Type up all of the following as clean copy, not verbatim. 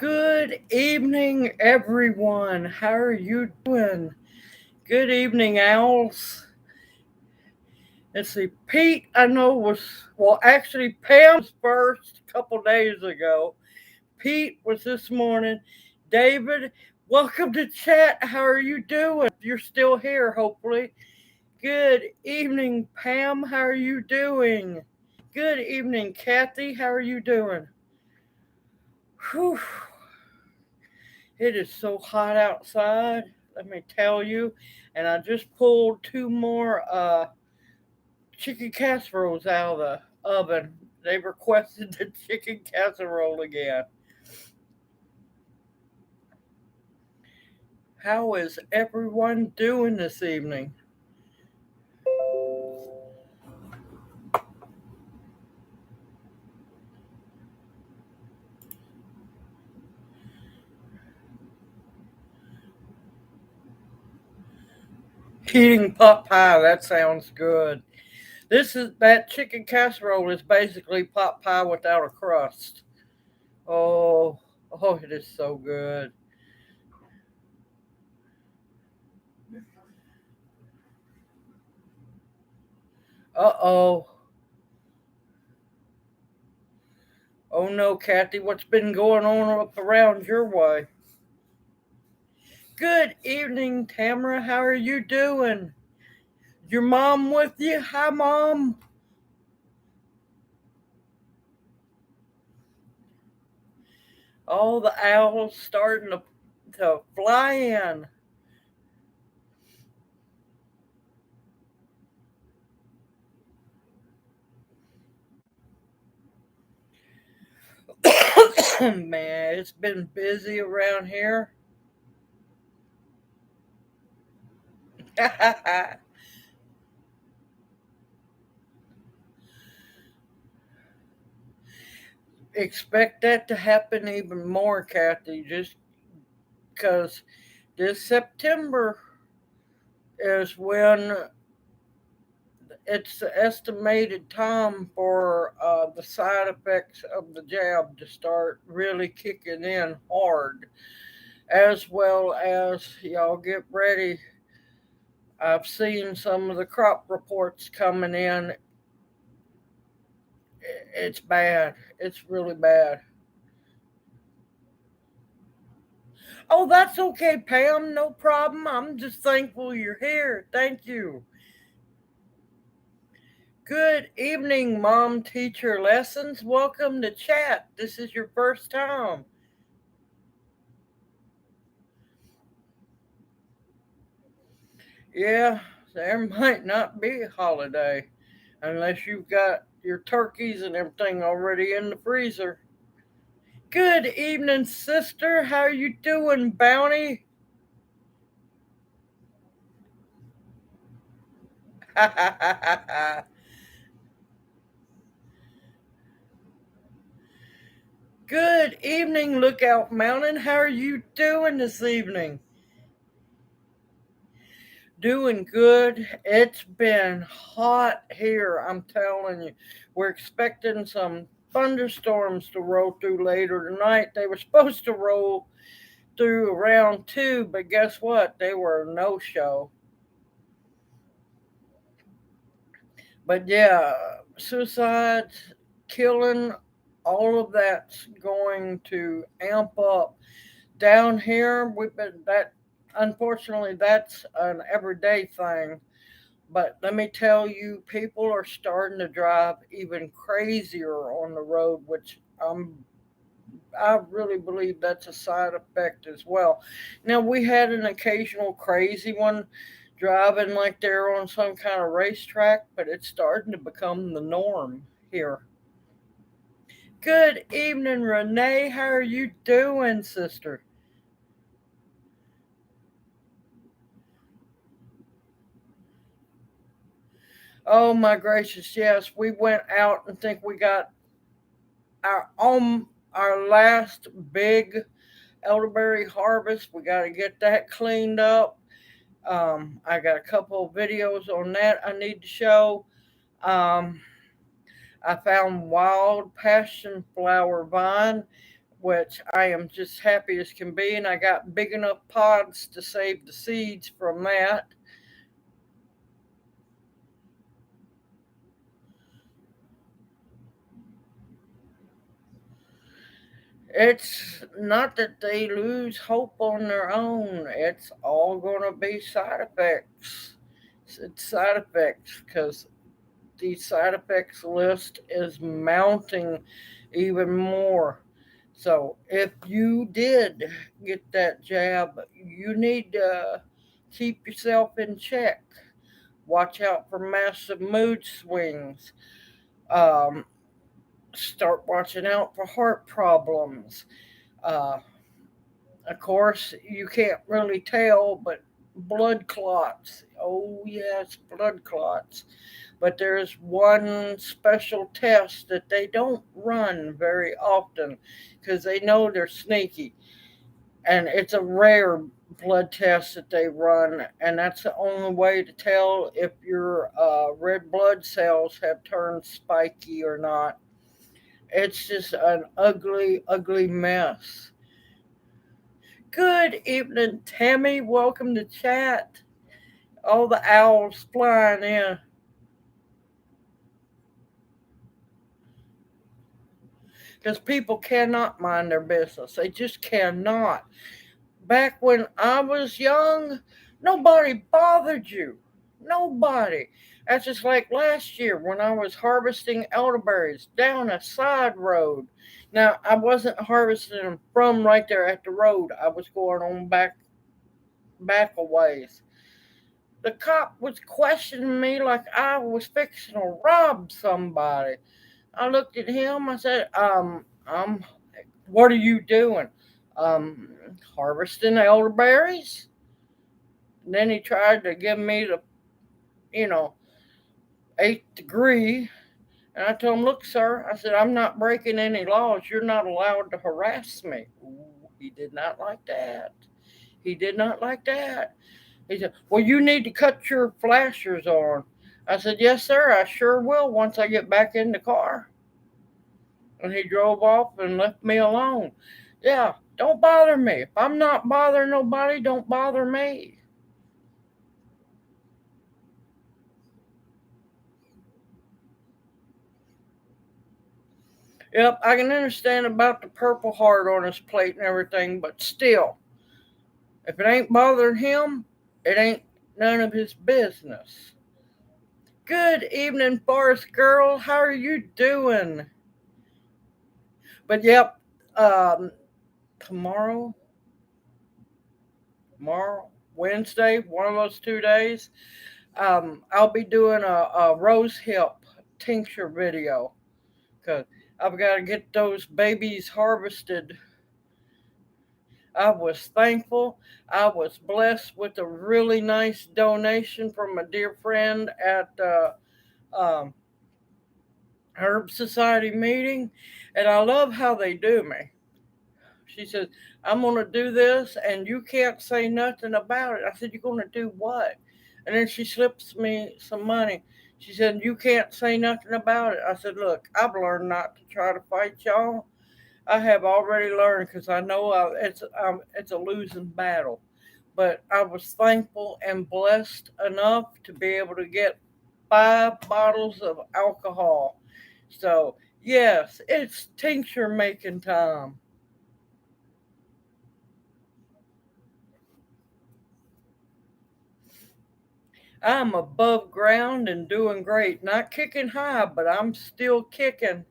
Good evening, everyone. How are you doing? Good evening, owls. Let's see. Pete, I know actually, Pam was first a couple days ago. Pete was this morning. David, welcome to chat. How are you doing? You're still here, hopefully. Good evening, Pam. How are you doing? Good evening, Kathy. How are you doing? Whew. It is so hot outside, let me tell you. And I just pulled two more chicken casseroles out of the oven. They requested the chicken casserole again. How is everyone doing this evening? Eating pot pie, that sounds good. That chicken casserole is basically pot pie without a crust. Oh, oh, it is so good. Uh oh. Oh no, Kathy, what's been going on up around your way? Good evening, Tamara. How are you doing? Your mom with you? Hi, Mom. Oh, the owls starting to fly in. Man, it's been busy around here. Expect that to happen even more, Kathy, just because this September is when it's the estimated time for the side effects of the jab to start really kicking in hard, as well as y'all get ready. I've seen some of the crop reports coming in. It's bad. It's really bad. Oh, that's okay, Pam. No problem. I'm just thankful you're here. Thank you. Good evening, Mom Teacher Lessons. Welcome to chat. This is your first time. Yeah, there might not be a holiday unless you've got your turkeys and everything already in the freezer. Good evening, sister. How are you doing, Bounty? Good evening, Lookout Mountain. How are you doing this evening? Doing good. It's been hot here, I'm telling you. We're expecting some thunderstorms to roll through later tonight. They were supposed to roll through around 2, but guess what? They were a no show. But yeah, suicides, killing, all of that's going to amp up. Down here, we've been that unfortunately that's an everyday thing. But let me tell you, people are starting to drive even crazier on the road, which I really believe that's a side effect as well. Now, we had an occasional crazy one driving like they're on some kind of racetrack, but it's starting to become the norm here. Good evening, Renee. How are you doing, sister? Oh my gracious, yes. We went out and think we got our last big elderberry harvest. We got to get that cleaned up. I got a couple of videos on that I need to show. Um, I found wild passion flower vine. which I am just happy as can be, and I got big enough pods to save the seeds from that. It's not that they lose hope on their own. It's all going to be side effects. It's side effects because the side effects list is mounting even more. So if you did get that jab, you need to keep yourself in check. Watch out for massive mood swings. Um, Start watching out for heart problems. Uh, of course, you can't really tell, but blood clots. Oh, yes, blood clots. But there's one special test that they don't run very often because they know they're sneaky. And it's a rare blood test that they run, and that's the only way to tell if your red blood cells have turned spiky or not. It's just an ugly, ugly mess. Good evening, Tammy. Welcome to chat. All the owls flying in. Because people cannot mind their business. They just cannot. Back when I was young, nobody bothered you. Nobody. That's just like last year when I was harvesting elderberries down a side road. Now, I wasn't harvesting them from right there at the road. I was going on back a ways. The cop was questioning me like I was fixing to rob somebody. I looked at him. I said, what are you doing? Um, Harvesting elderberries. And then he tried to give me the, you know, eighth degree. And I told him, look, sir, I said, I'm not breaking any laws. You're not allowed to harass me. Ooh, he did not like that. He did not like that. He said, well, you need to cut your flashers on. I said, yes, sir, I sure will once I get back in the car. And he drove off and left me alone. Yeah, don't bother me. If I'm not bothering nobody, don't bother me. Yep, I can understand about the purple heart on his plate and everything, but still, if it ain't bothering him, it ain't none of his business. Good evening, Forest Girl. How are you doing? But yep, um, tomorrow, Wednesday, one of those 2 days, I'll be doing a rose hip tincture video because I've got to get those babies harvested. I was thankful. I was blessed with a really nice donation from a dear friend at the um, Herb Society meeting, and I love how they do me. She says, I'm going to do this, and you can't say nothing about it. I said, you're going to do what? And then she slips me some money. She said, you can't say nothing about it. I said, look, I've learned not to try to fight y'all. I have already learned because I know it's a losing battle. But I was thankful and blessed enough to be able to get 5 bottles of alcohol. So, yes, it's tincture making time. I'm above ground and doing great. Not kicking high, but I'm still kicking.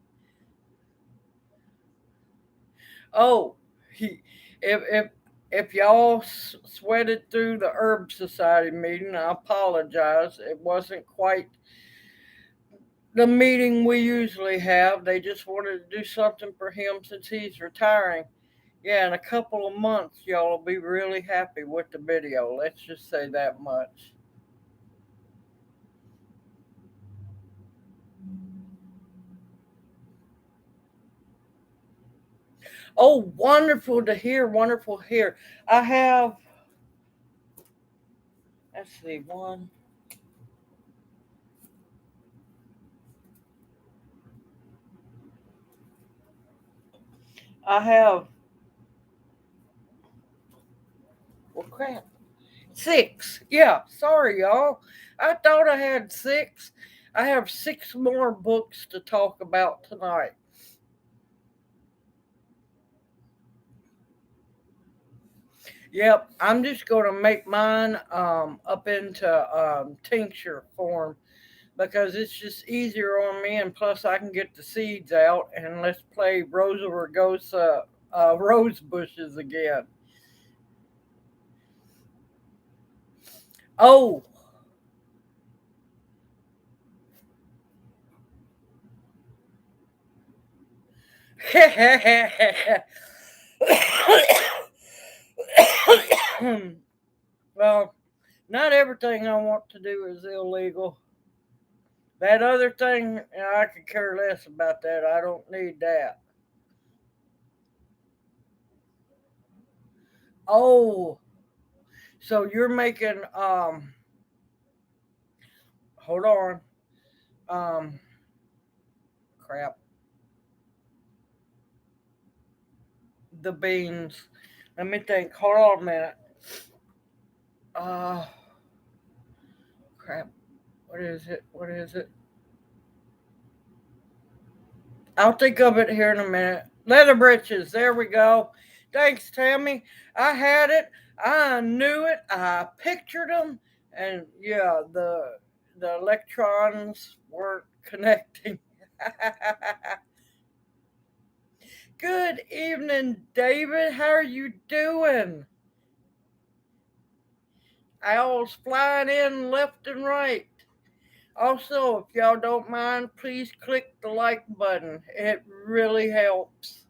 Oh, he, if if y'all sweated through the Herb Society meeting, I apologize. It wasn't quite the meeting we usually have. They just wanted to do something for him since he's retiring. Yeah, in a couple of months, y'all will be really happy with the video. Let's just say that much. Oh, wonderful to hear, wonderful to hear. I have, let's see, one. I have, well, crap, 6. Yeah, sorry, y'all. I thought I had 6. I have 6 more books to talk about tonight. Yep, I'm just going to make mine up into tincture form because it's just easier on me, and plus I can get the seeds out and let's play Rosa Rugosa rose bushes again. Oh, well, not everything I want to do is illegal. That other thing, I could care less about that. I don't need that. Oh, so you're making hold on. Um crap. The beans. Let me think. Hold on a minute. Uh crap. What is it? What is it? I'll think of it here in a minute. Leather breeches. There we go. Thanks, Tammy. I had it. I knew it. I pictured them, and yeah, the electrons weren't connecting. Good evening, David. How are you doing? Owls flying in left and right. Also, if y'all don't mind, please click the like button. It really helps.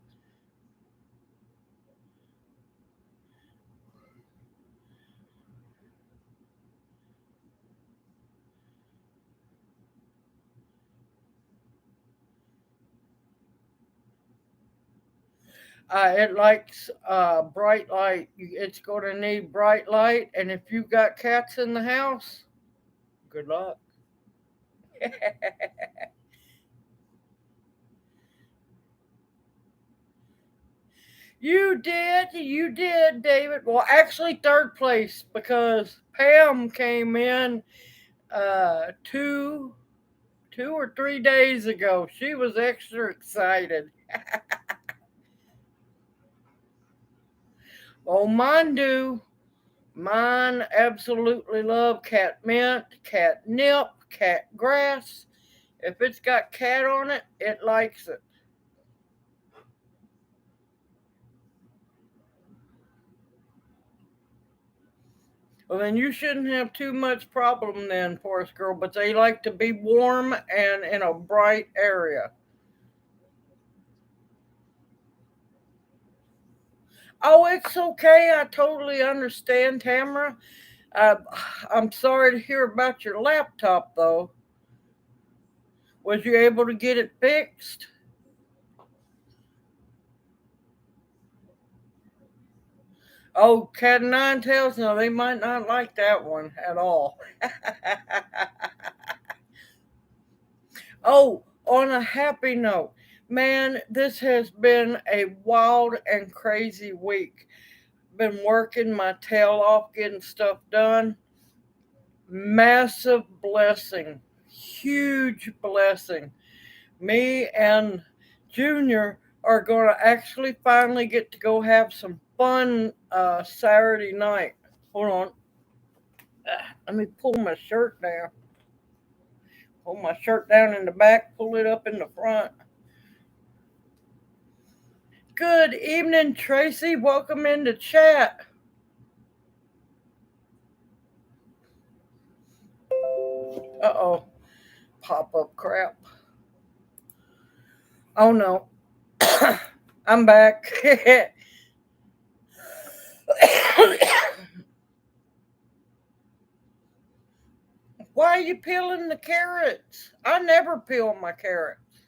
It likes bright light. It's going to need bright light, and if you've got cats in the house, good luck. You did, David. Well, actually, third place because Pam came in uh, two, 2 or 3 days ago. She was extra excited. Oh, mine do. Mine absolutely love cat mint, cat nip, cat grass. If it's got cat on it, it likes it. Well, then you shouldn't have too much problem then, Forest Girl, but they like to be warm and in a bright area. Oh, it's okay. I totally understand, Tamara. Uh, I'm sorry to hear about your laptop, though. Was you able to get it fixed? Oh, cat and nine tails. No, they might not like that one at all. Oh, on a happy note, man, this has been a wild and crazy week. Been working my tail off getting stuff done. Massive blessing, huge blessing. Me and Junior are going to actually finally get to go have some fun Saturday night. Hold on. Let me pull my shirt down. Pull my shirt down in the back, pull it up in the front. Good evening, Tracy. Welcome into chat. Uh oh. Pop up crap. Oh no. I'm back. Why are you peeling the carrots? I never peel my carrots.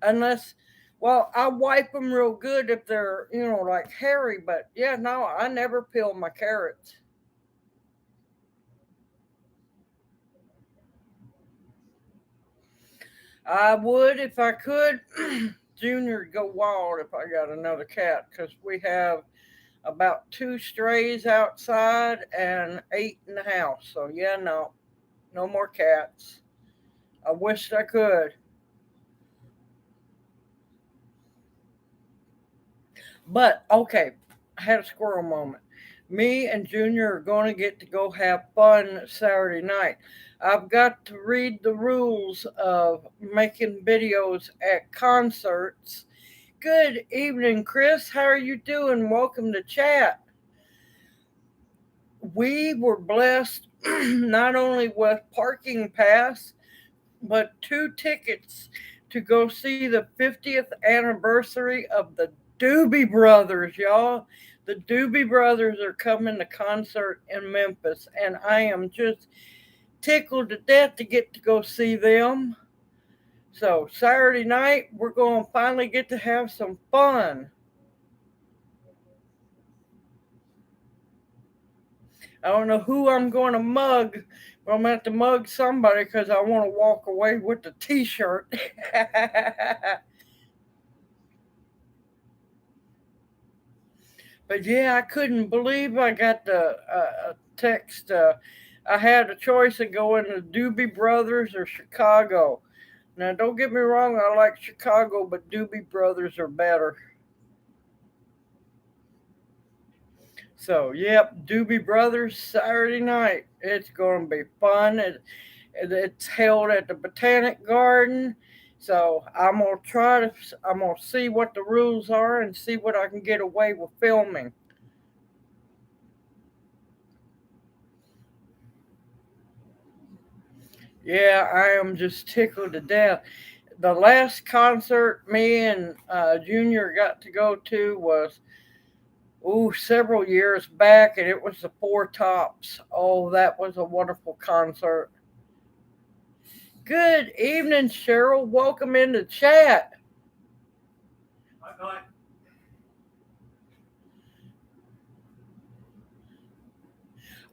Unless, well, I wipe them real good if they're, like hairy. But yeah, no, I never peel my carrots. I would if I could. Junior would go wild if I got another cat because we have about two strays outside and eight in the house. So yeah, no, no more cats. I wished I could. But okay, I had a squirrel moment. Me and Junior are going to get to go have fun Saturday night. I've got to read the rules of making videos at concerts. Good evening, Chris. How are you doing? Welcome to chat. We were blessed not only with parking pass, but two tickets to go see the 50th anniversary of the Doobie Brothers, y'all. The Doobie Brothers are coming to concert in Memphis, and I am just tickled to death to get to go see them. So, Saturday night, we're going to finally get to have some fun. I don't know who I'm going to mug, but I'm going to have to mug somebody because I want to walk away with the t shirt. But yeah, I couldn't believe I got the text. I had a choice of going to Doobie Brothers or Chicago. Now, don't get me wrong, I like Chicago, but Doobie Brothers are better. So, yep, Doobie Brothers Saturday night. It's going to be fun. It's held at the Botanic Garden. So I'm gonna see what the rules are and see what I can get away with filming. Yeah, I am just tickled to death. The last concert me and Junior got to go to was several years back, and it was the Four Tops. Oh, that was a wonderful concert. Good evening, Cheryl. Welcome into chat.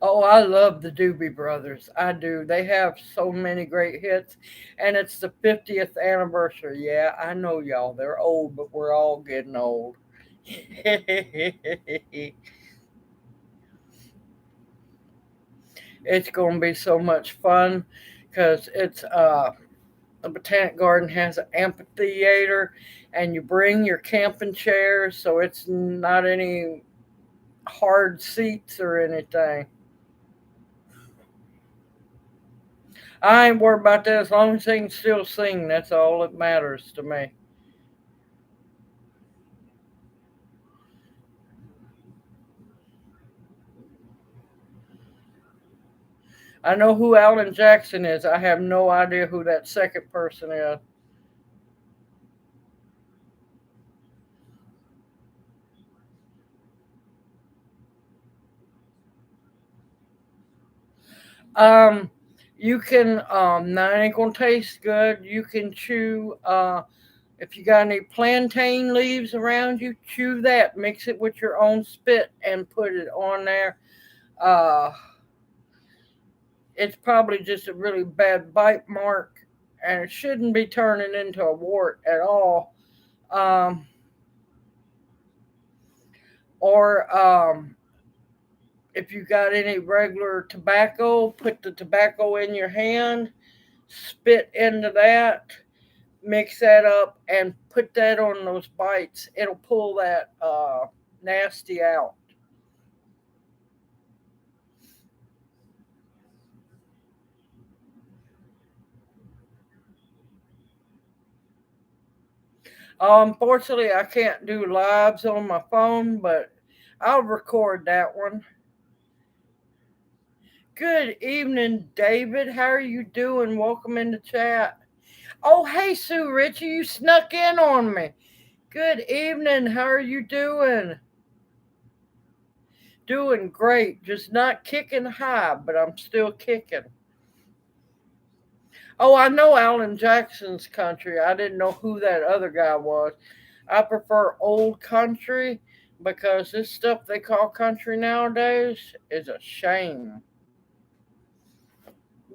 Oh, I love the Doobie Brothers. I do. They have so many great hits, and it's the 50th anniversary. Yeah, I know y'all. They're old, but we're all getting old. It's going to be so much fun because it's the Botanic Garden has an amphitheater, and you bring your camping chairs, so it's not any hard seats or anything. I ain't worried about that as long as they can still sing. That's all that matters to me. I know who Alan Jackson is. I have no idea who that second person is. Um, you can now it ain't gonna taste good. You can chew if you got any plantain leaves around you, chew that. Mix it with your own spit and put it on there. Uh, it's probably just a really bad bite mark, and it shouldn't be turning into a wart at all. Um, or if you got any regular tobacco, put the tobacco in your hand, spit into that, mix that up, and put that on those bites. It'll pull that nasty out. Unfortunately, I can't do lives on my phone, but I'll record that one. Good evening, David. How are you doing? Welcome in the chat. Oh, hey, Sue Ritchie, you snuck in on me. Good evening. How are you doing? Doing great. Just not kicking high, but I'm still kicking. Oh, I know Alan Jackson's country. I didn't know who that other guy was. I prefer old country because this stuff they call country nowadays is a shame.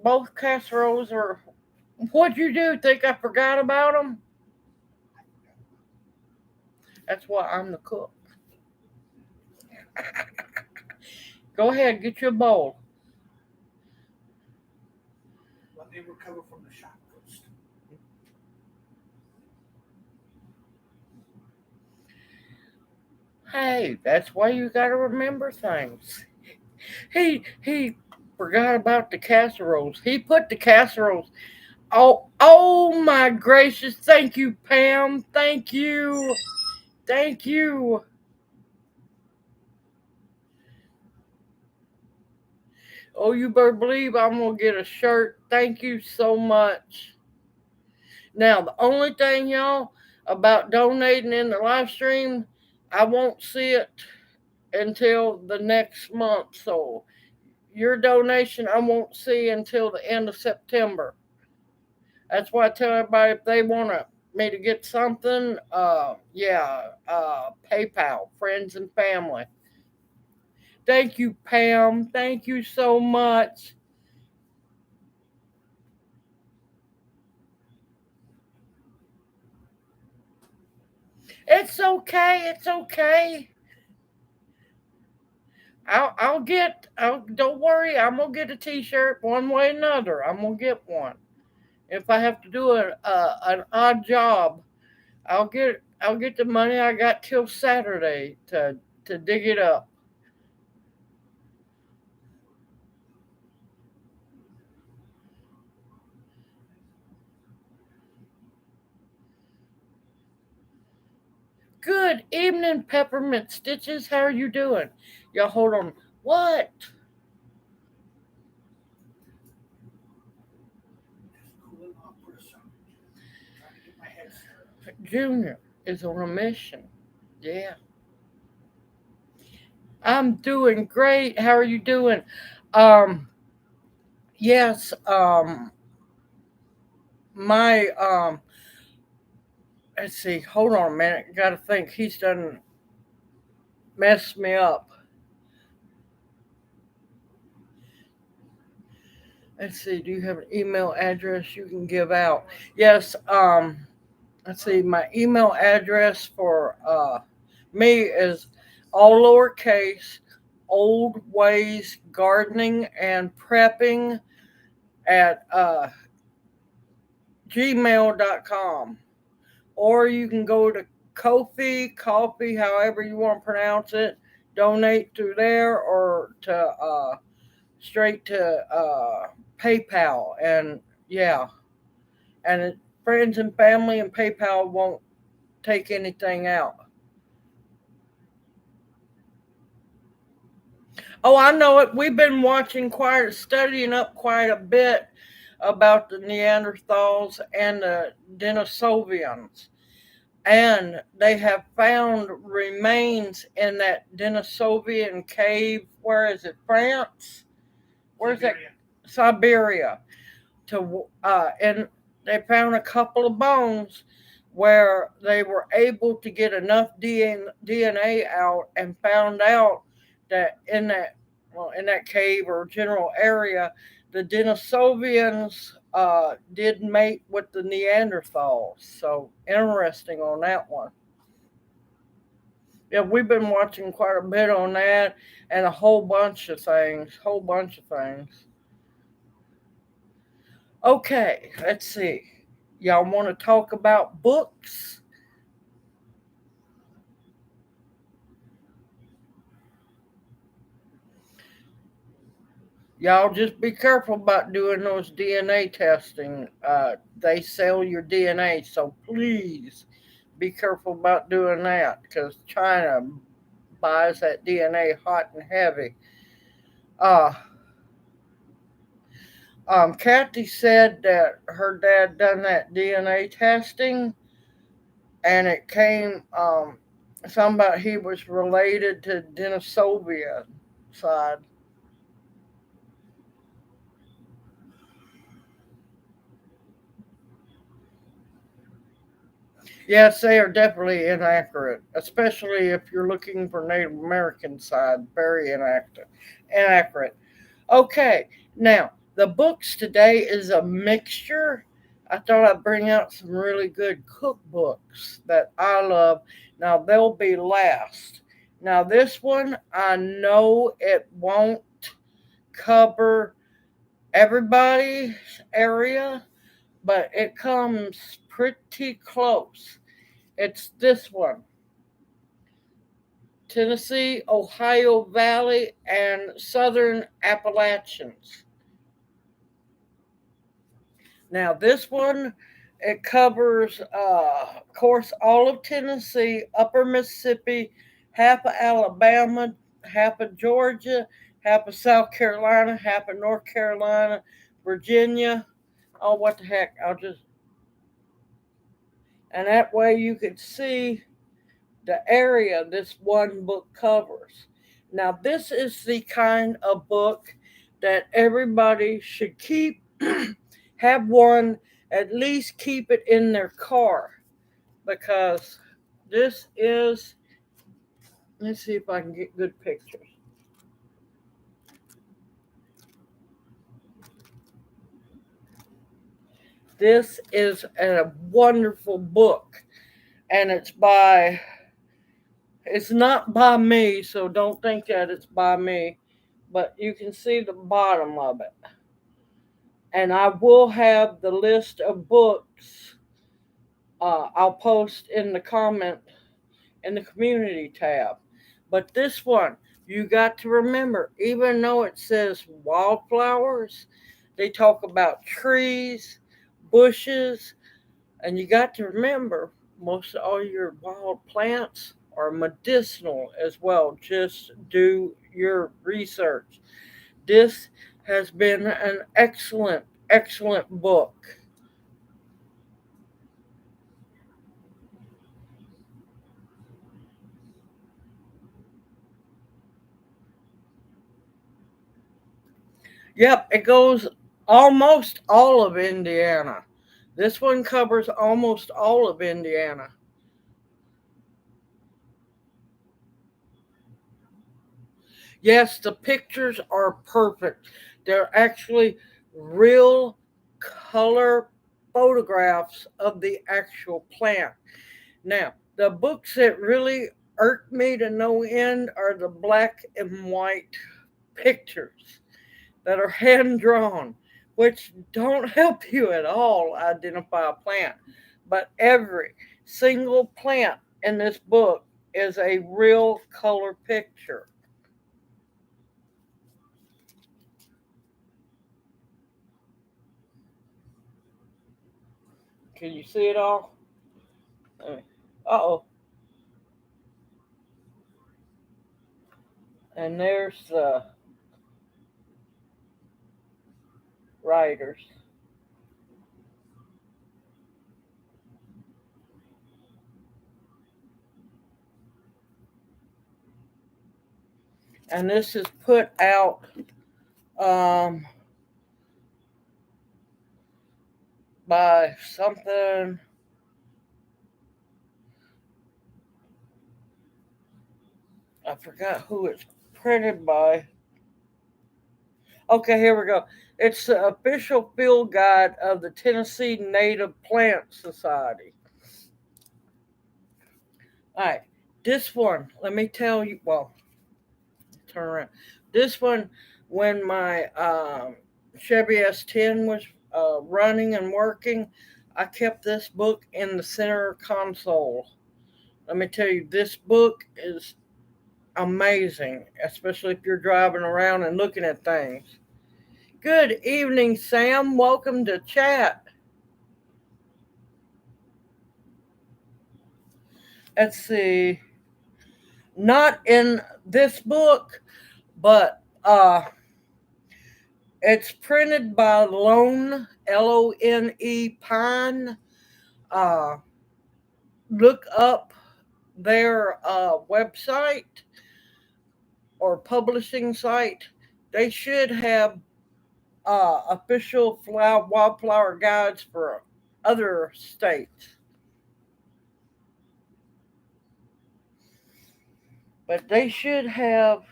Both casseroles are. What'd you do? Think I forgot about them? That's why I'm the cook. Go ahead, get your bowl. Let me recover from the shock first. Hey, that's why you gotta remember things. He forgot about the casseroles. He put the casseroles. Oh my gracious! Thank you, Pam. Thank you. Thank you. Oh, you better believe I'm gonna get a shirt. Thank you so much. Now, the only thing, y'all, about donating in the live stream, I won't see it until the next month. So, your donation I won't see until the end of September. That's why I tell everybody if they want me to get something, PayPal, friends and family. Thank you, Pam. Thank you so much. It's okay. It's okay. I'll get. Don't worry. I'm gonna get a T-shirt one way or another. I'm gonna get one. If I have to do an odd job, I'll get the money. I got till Saturday to dig it up. Good evening, Peppermint Stitches. How are you doing? Y'all hold on. What? Just cooling off for a second. Trying to get my head started. Junior is on a mission. Yeah. I'm doing great. How are you doing? Um, yes, my let's see, hold on a minute. Gotta think. He's done messed me up. Let's see, do you have an email address you can give out? Yes, let's see, my email address for me is all lowercase, old ways gardening and prepping at gmail.com. Or you can go to Kofi, Coffee, however you want to pronounce it, donate through there, or to straight to PayPal. And yeah, and friends and family and PayPal won't take anything out. Oh, I know it. We've been studying up quite a bit about the Neanderthals and the Denisovians. And they have found remains in that Denisovian cave. Where is it? France? Where's that? Siberia. And they found a couple of bones where they were able to get enough DNA out and found out that in that cave or general area, the Denisovians did mate with the Neanderthals. So interesting on that one. Yeah, we've been watching quite a bit on that and a whole bunch of things. Whole bunch of things. Okay, let's see. Y'all want to talk about books? Y'all just be careful about doing those DNA testing. They sell your DNA, so please be careful about doing that because China buys that DNA hot and heavy. Uh, Kathy said that her dad done that DNA testing, and it came something about he was related to Denisovia side. Yes, they are definitely inaccurate, especially if you're looking for Native American side. Very inaccurate. Inaccurate. Okay, now the books today is a mixture I thought I'd bring out some really good cookbooks that I love. Now, they'll be last. Now, this one, I know it won't cover everybody's area, but it comes pretty close. It's this one: Tennessee, Ohio Valley, and Southern Appalachians. Now, this one, it covers, of course, all of Tennessee, Upper Mississippi, half of Alabama, half of Georgia, half of South Carolina, half of North Carolina, Virginia. Oh, what the heck? And that way you could see the area this one book covers. Now, this is the kind of book that everybody should keep, have one, at least keep it in their car, because this is, let's see if I can get good pictures. This is a wonderful book, and it's not by me, so don't think that it's by me, but you can see the bottom of it. And I will have the list of books, I'll post in the comment in the community tab. But this one, you got to remember, even though it says wildflowers, they talk about trees, bushes, and you got to remember most of all your wild plants are medicinal as well. Just do your research. This has been an excellent, excellent book. Yep, it goes almost all of Indiana. This one covers almost all of Indiana. Yes, the pictures are perfect. They're actually real color photographs of the actual plant. Now, the books that really irk me to no end are the black and white pictures that are hand drawn, which don't help you at all identify a plant. But every single plant in this book is a real color picture. Can you see it all? Uh oh. And there's the writers. And this is put out um, by something. I forgot who it's printed by. Okay, here we go. It's the official field guide of the Tennessee Native Plant Society. All right, this one, let me tell you. Well, turn around. This one, when my Chevy S10 was running and working, I kept this book in the center console. Let me tell you, this book is amazing, especially if you're driving around and looking at things. Good evening, Sam. Welcome to chat. Let's see. Not in this book, but it's printed by Lone, Lone, Pine. Uh, Look up their website or publishing site. They should have official wildflower guides for other states. But they should have,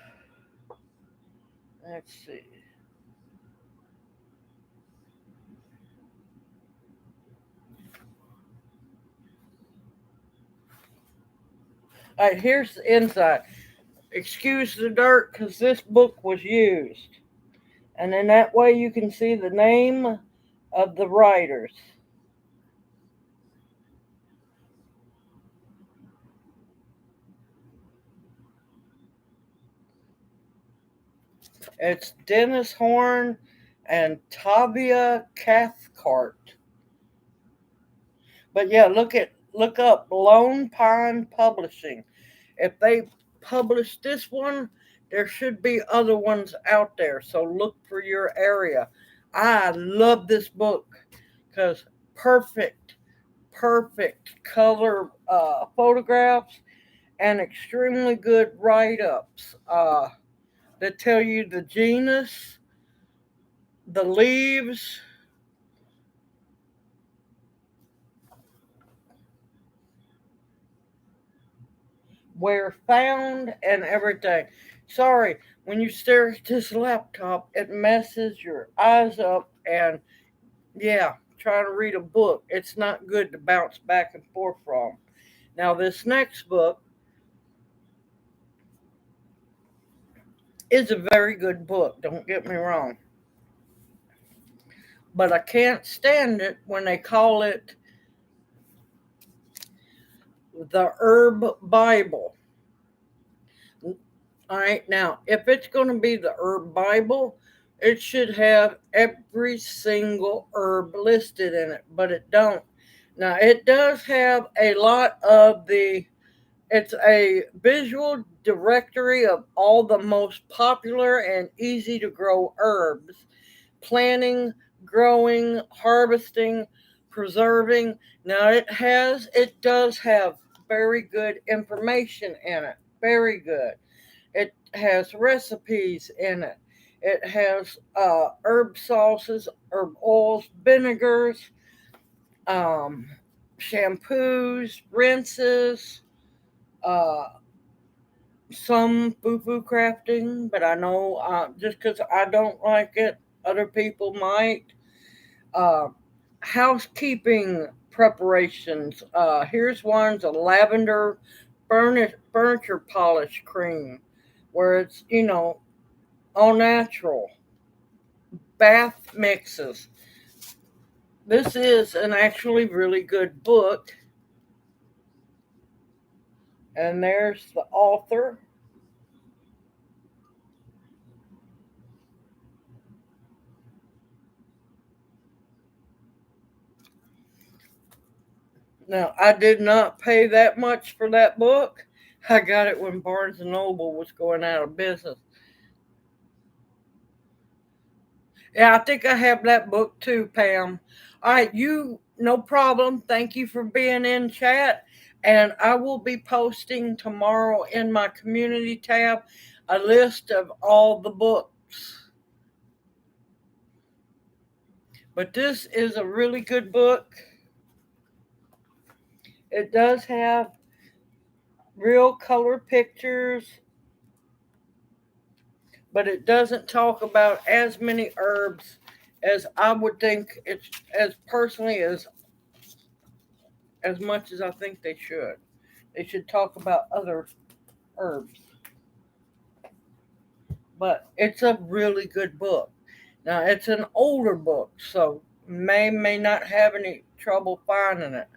let's see. All right, here's the inside. Excuse the dirt because this book was used. And then that way you can see the name of the writers. It's Dennis Horn and Tavia Cathcart. But yeah, look up Lone Pine Publishing. If they publish this one, there should be other ones out there. So look for your area. I love this book because perfect, perfect color photographs and extremely good write ups that tell you the genus, the leaves, where found, and everything. Sorry, when you stare at this laptop, it messes your eyes up, and yeah, trying to read a book, it's not good to bounce back and forth from. Now, this next book is a very good book, don't get me wrong. But I can't stand it when they call it the Herb Bible. All right, now, if it's going to be the Herb Bible, it should have every single herb listed in it, but it don't. Now, it does have a lot of it's a visual directory of all the most popular and easy to grow herbs, planting, growing, harvesting, preserving. Now, it does have very good information in it, very good. It has recipes in it. It has herb sauces, herb oils, vinegars, um, shampoos, rinses, uh, some foo crafting, but I know just because I don't like it, other people might. Uh, Housekeeping preparations. Here's one's a lavender furniture polish cream, where it's, all natural. Bath mixes. This is an actually really good book. And there's the author. Now, I did not pay that much for that book. I got it when Barnes and Noble was going out of business. Yeah, I think I have that book too, Pam. All right, no problem. Thank you for being in chat. And I will be posting tomorrow in my community tab a list of all the books. But this is a really good book. It does have real color pictures, but it doesn't talk about as many herbs as I would think it's as personally as much as I think they should. They should talk about other herbs. But it's a really good book. Now it's an older book, so may not have any trouble finding it.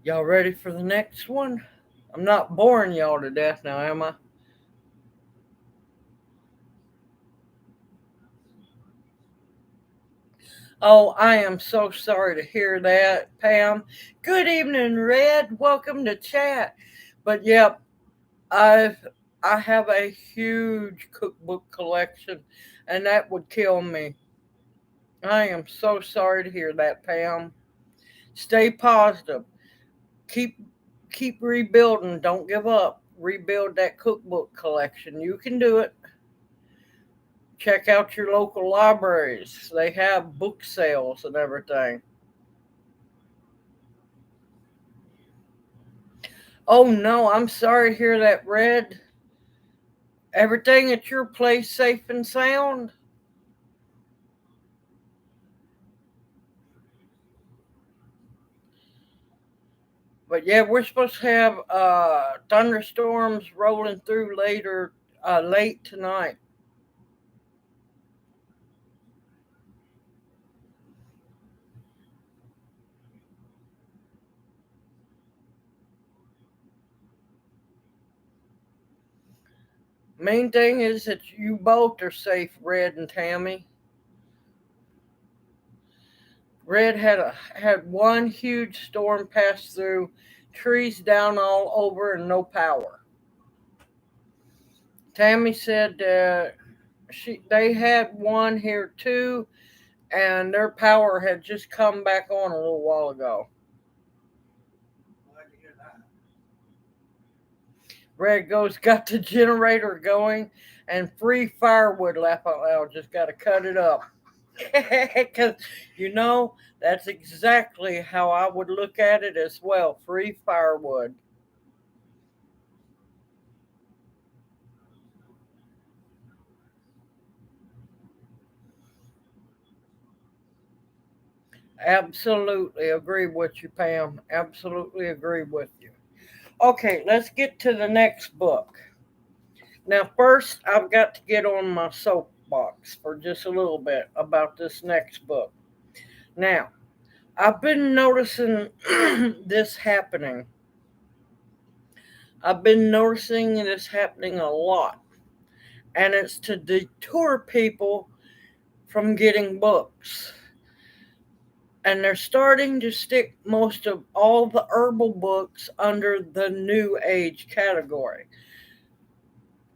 Y'all ready for the next one? I'm not boring y'all to death now, am I? Oh, I am so sorry to hear that, Pam. Good evening, Red. Welcome to chat. But yep, I have a huge cookbook collection, and that would kill me. I am so sorry to hear that, Pam. Stay positive. Keep keep rebuilding. Don't give up. Rebuild that cookbook collection. You can do it. Check out your local libraries. They have book sales and everything. Oh no, I'm sorry to hear that, Red. Everything at your place safe and sound? But yeah, we're supposed to have thunderstorms rolling through late tonight. Main thing is that you both are safe, Red and Tammy. Red had one huge storm pass through, trees down all over, and no power. Tammy said they had one here too, and their power had just come back on a little while ago. Glad to hear that. Red goes, got the generator going, and free firewood. Laugh out loud. Just got to cut it up. Because, that's exactly how I would look at it as well. Free firewood. Absolutely agree with you, Pam. Absolutely agree with you. Okay, let's get to the next book. Now, first, I've got to get on my soapbox for just a little bit about this next book. Now, I've been noticing this happening. I've been noticing this happening a lot, and it's to deter people from getting books. And they're starting to stick most of all the herbal books under the New Age category.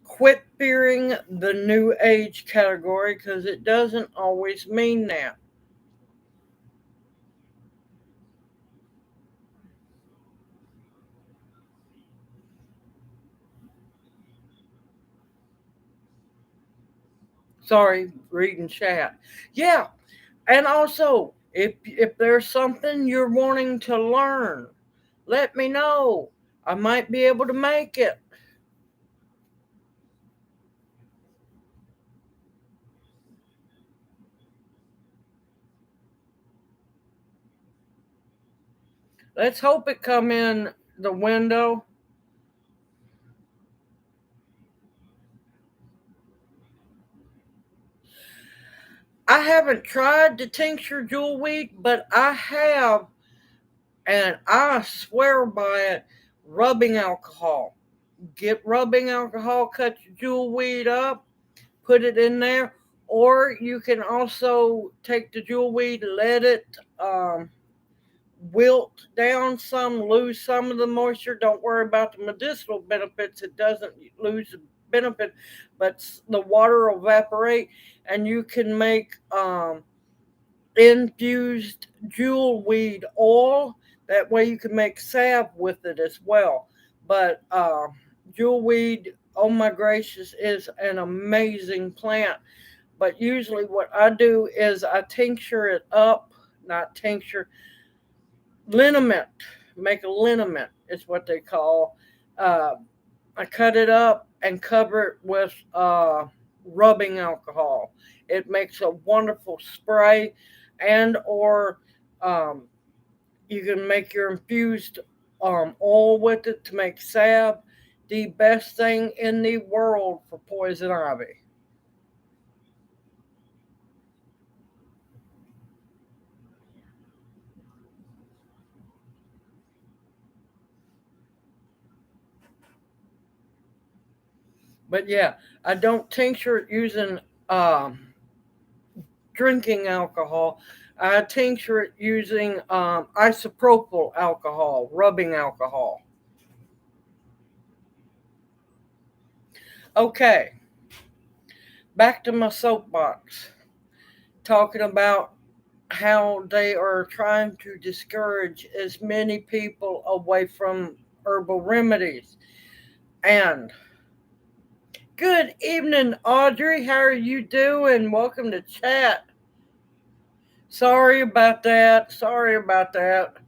Quit fearing the New Age category because it doesn't always mean that. Sorry, reading chat. Yeah, and also if there's something you're wanting to learn, let me know. I might be able to make it. Let's hope it come in the window. I haven't tried the tincture jewelweed, but I have, and I swear by it, rubbing alcohol. Get rubbing alcohol, cut your jewelweed up, put it in there, or you can also take the jewelweed, let it wilt down some, lose some of the moisture. Don't worry about the medicinal benefits. It doesn't lose the benefit, but the water will evaporate, and you can make infused jewelweed oil. That way you can make salve with it as well. But jewelweed, oh my gracious, is an amazing plant. But usually what I do is I tincture it up, not tincture, liniment. Make a liniment is what they call. Uh, I cut it up and cover it with rubbing alcohol. It makes a wonderful spray, and or um, you can make your infused oil with it to make salve. The best thing in the world for poison ivy. But yeah, I don't tincture it using um, drinking alcohol. I tincture it using isopropyl alcohol, rubbing alcohol. Okay, back to my soapbox, talking about how they are trying to discourage as many people away from herbal remedies. And good evening, Audrey. How are you doing? Welcome to chat. Sorry about that. Sorry about that.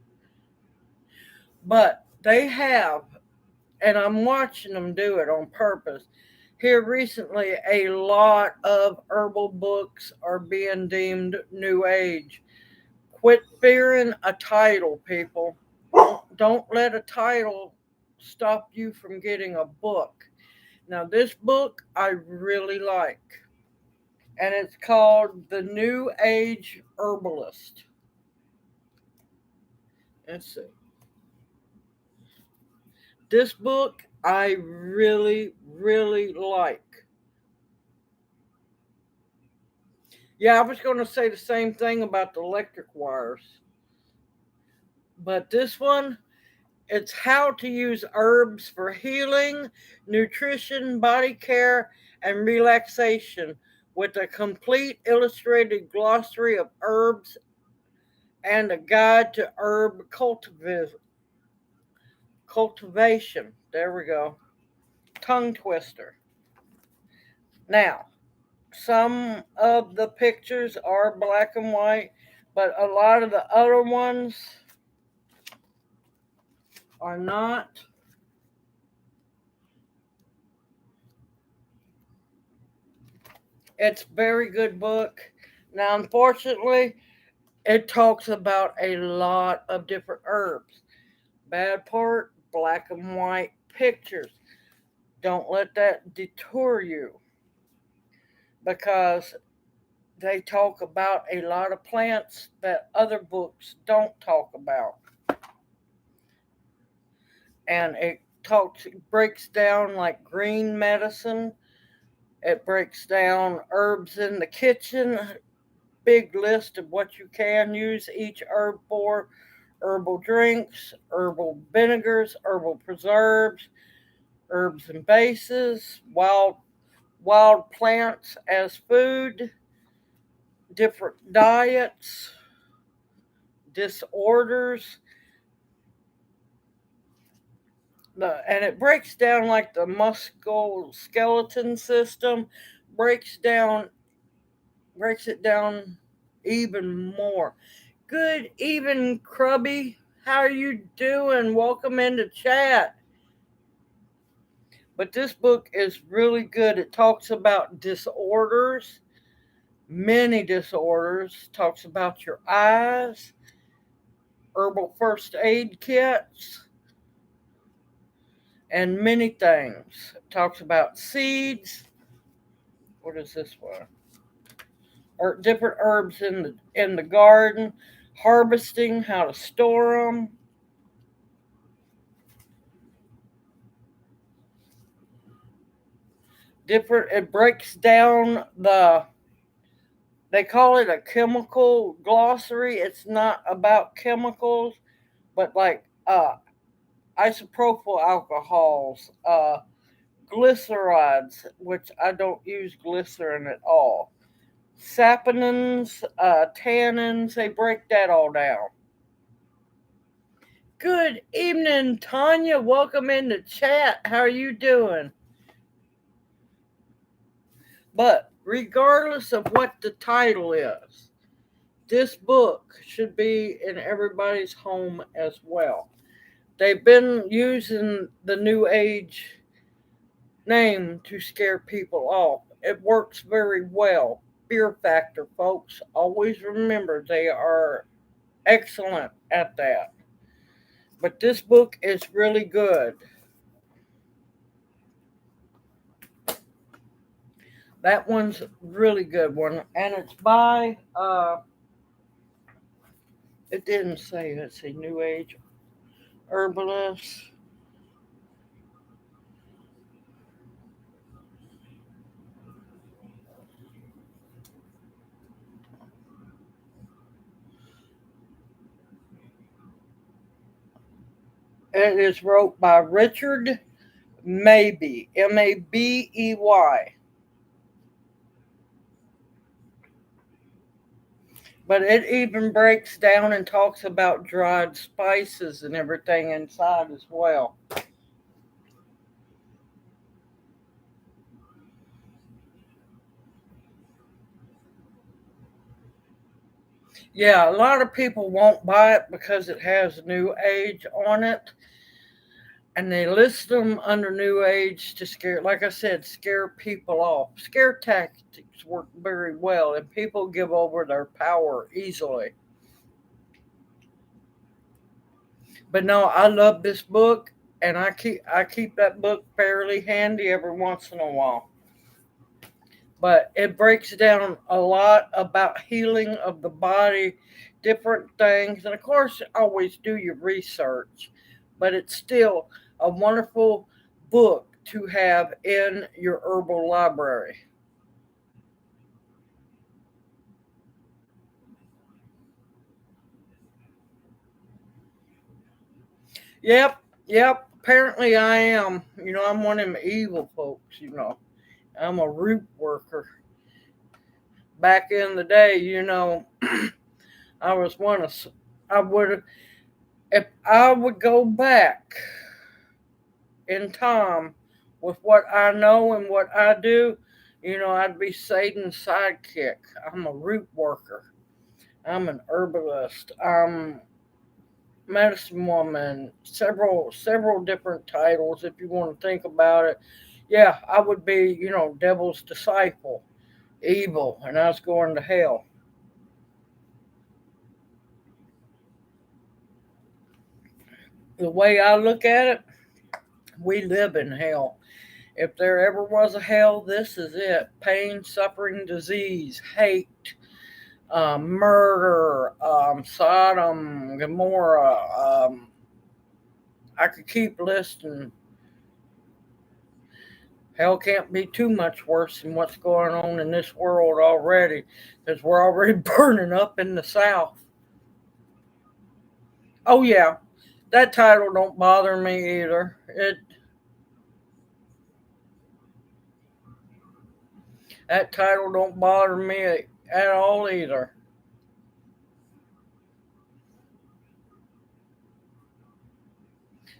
But they have, and I'm watching them do it on purpose. Here recently, a lot of herbal books are being deemed new age. Quit fearing a title, people. don't let a title stop you from getting a book. Now, this book I really like, and it's called The New Age Herbalist. Let's see. This book I really, really like. Yeah, I was going to say the same thing about the electric wires. But this one, it's how to use herbs for healing, nutrition, body care, and relaxation with a complete illustrated glossary of herbs and a guide to herb cultivation. There we go. Tongue twister. Now, some of the pictures are black and white, but a lot of the other ones are not. It's a very good book. Now, unfortunately, it talks about a lot of different herbs. Bad part, black and white pictures. Don't let that detour you because they talk about a lot of plants that other books don't talk about. And it breaks down like green medicine. It breaks down herbs in the kitchen, big list of what you can use each herb for, herbal drinks, herbal vinegars, herbal preserves, herbs and bases, wild plants as food, different diets, disorders. And it breaks down like the musculoskeleton system, breaks down breaks it down even more. Good evening, Crubby. How are you doing? Welcome into chat. But this book is really good. It talks about disorders, many disorders, talks about your eyes, herbal first aid kits, and many things. It talks about seeds. What is this one? Or different herbs in the garden, harvesting, how to store them. Different. It breaks down they call it a chemical glossary. It's not about chemicals, but like isopropyl alcohols, glycerides, which I don't use glycerin at all, saponins, tannins. They break that all down. Good evening, Tanya. Welcome in the chat. How are you doing? But regardless of what the title is, this book should be in everybody's home as well. They've been using the New Age name to scare people off. It works very well. Fear factor, folks. Always remember they are excellent at that. But this book is really good. That one's really good one. And it's by it didn't say, let's see, New Age Herbalist. It is wrote by Richard Mabey, Mabey. But it even breaks down and talks about dried spices and everything inside as well. Yeah, a lot of people won't buy it because it has New Age on it. And they list them under New Age to scare, like I said, scare people off. Scare tactics work very well, and people give over their power easily. But no, I love this book, and I keep that book fairly handy every once in a while. But it breaks down a lot about healing of the body, different things, and of course, always do your research. But it's still a wonderful book to have in your herbal library. Yep, yep. Apparently, I am. I'm one of them evil folks. I'm a root worker. Back in the day, I was one of. I would if I would go back in time with what I know and what I do. I'd be Satan's sidekick. I'm a root worker. I'm an herbalist. I'm medicine woman. Several different titles if you want to think about it. Yeah, I would be, devil's disciple, evil, and I was going to hell. The way I look at it, we live in hell. If there ever was a hell, this is it. Pain, suffering, disease, hate, murder, Sodom, Gomorrah. I could keep listing. Hell can't be too much worse than what's going on in this world already, because we're already burning up in the South. Oh yeah, that title don't bother me either. That title don't bother me at all either.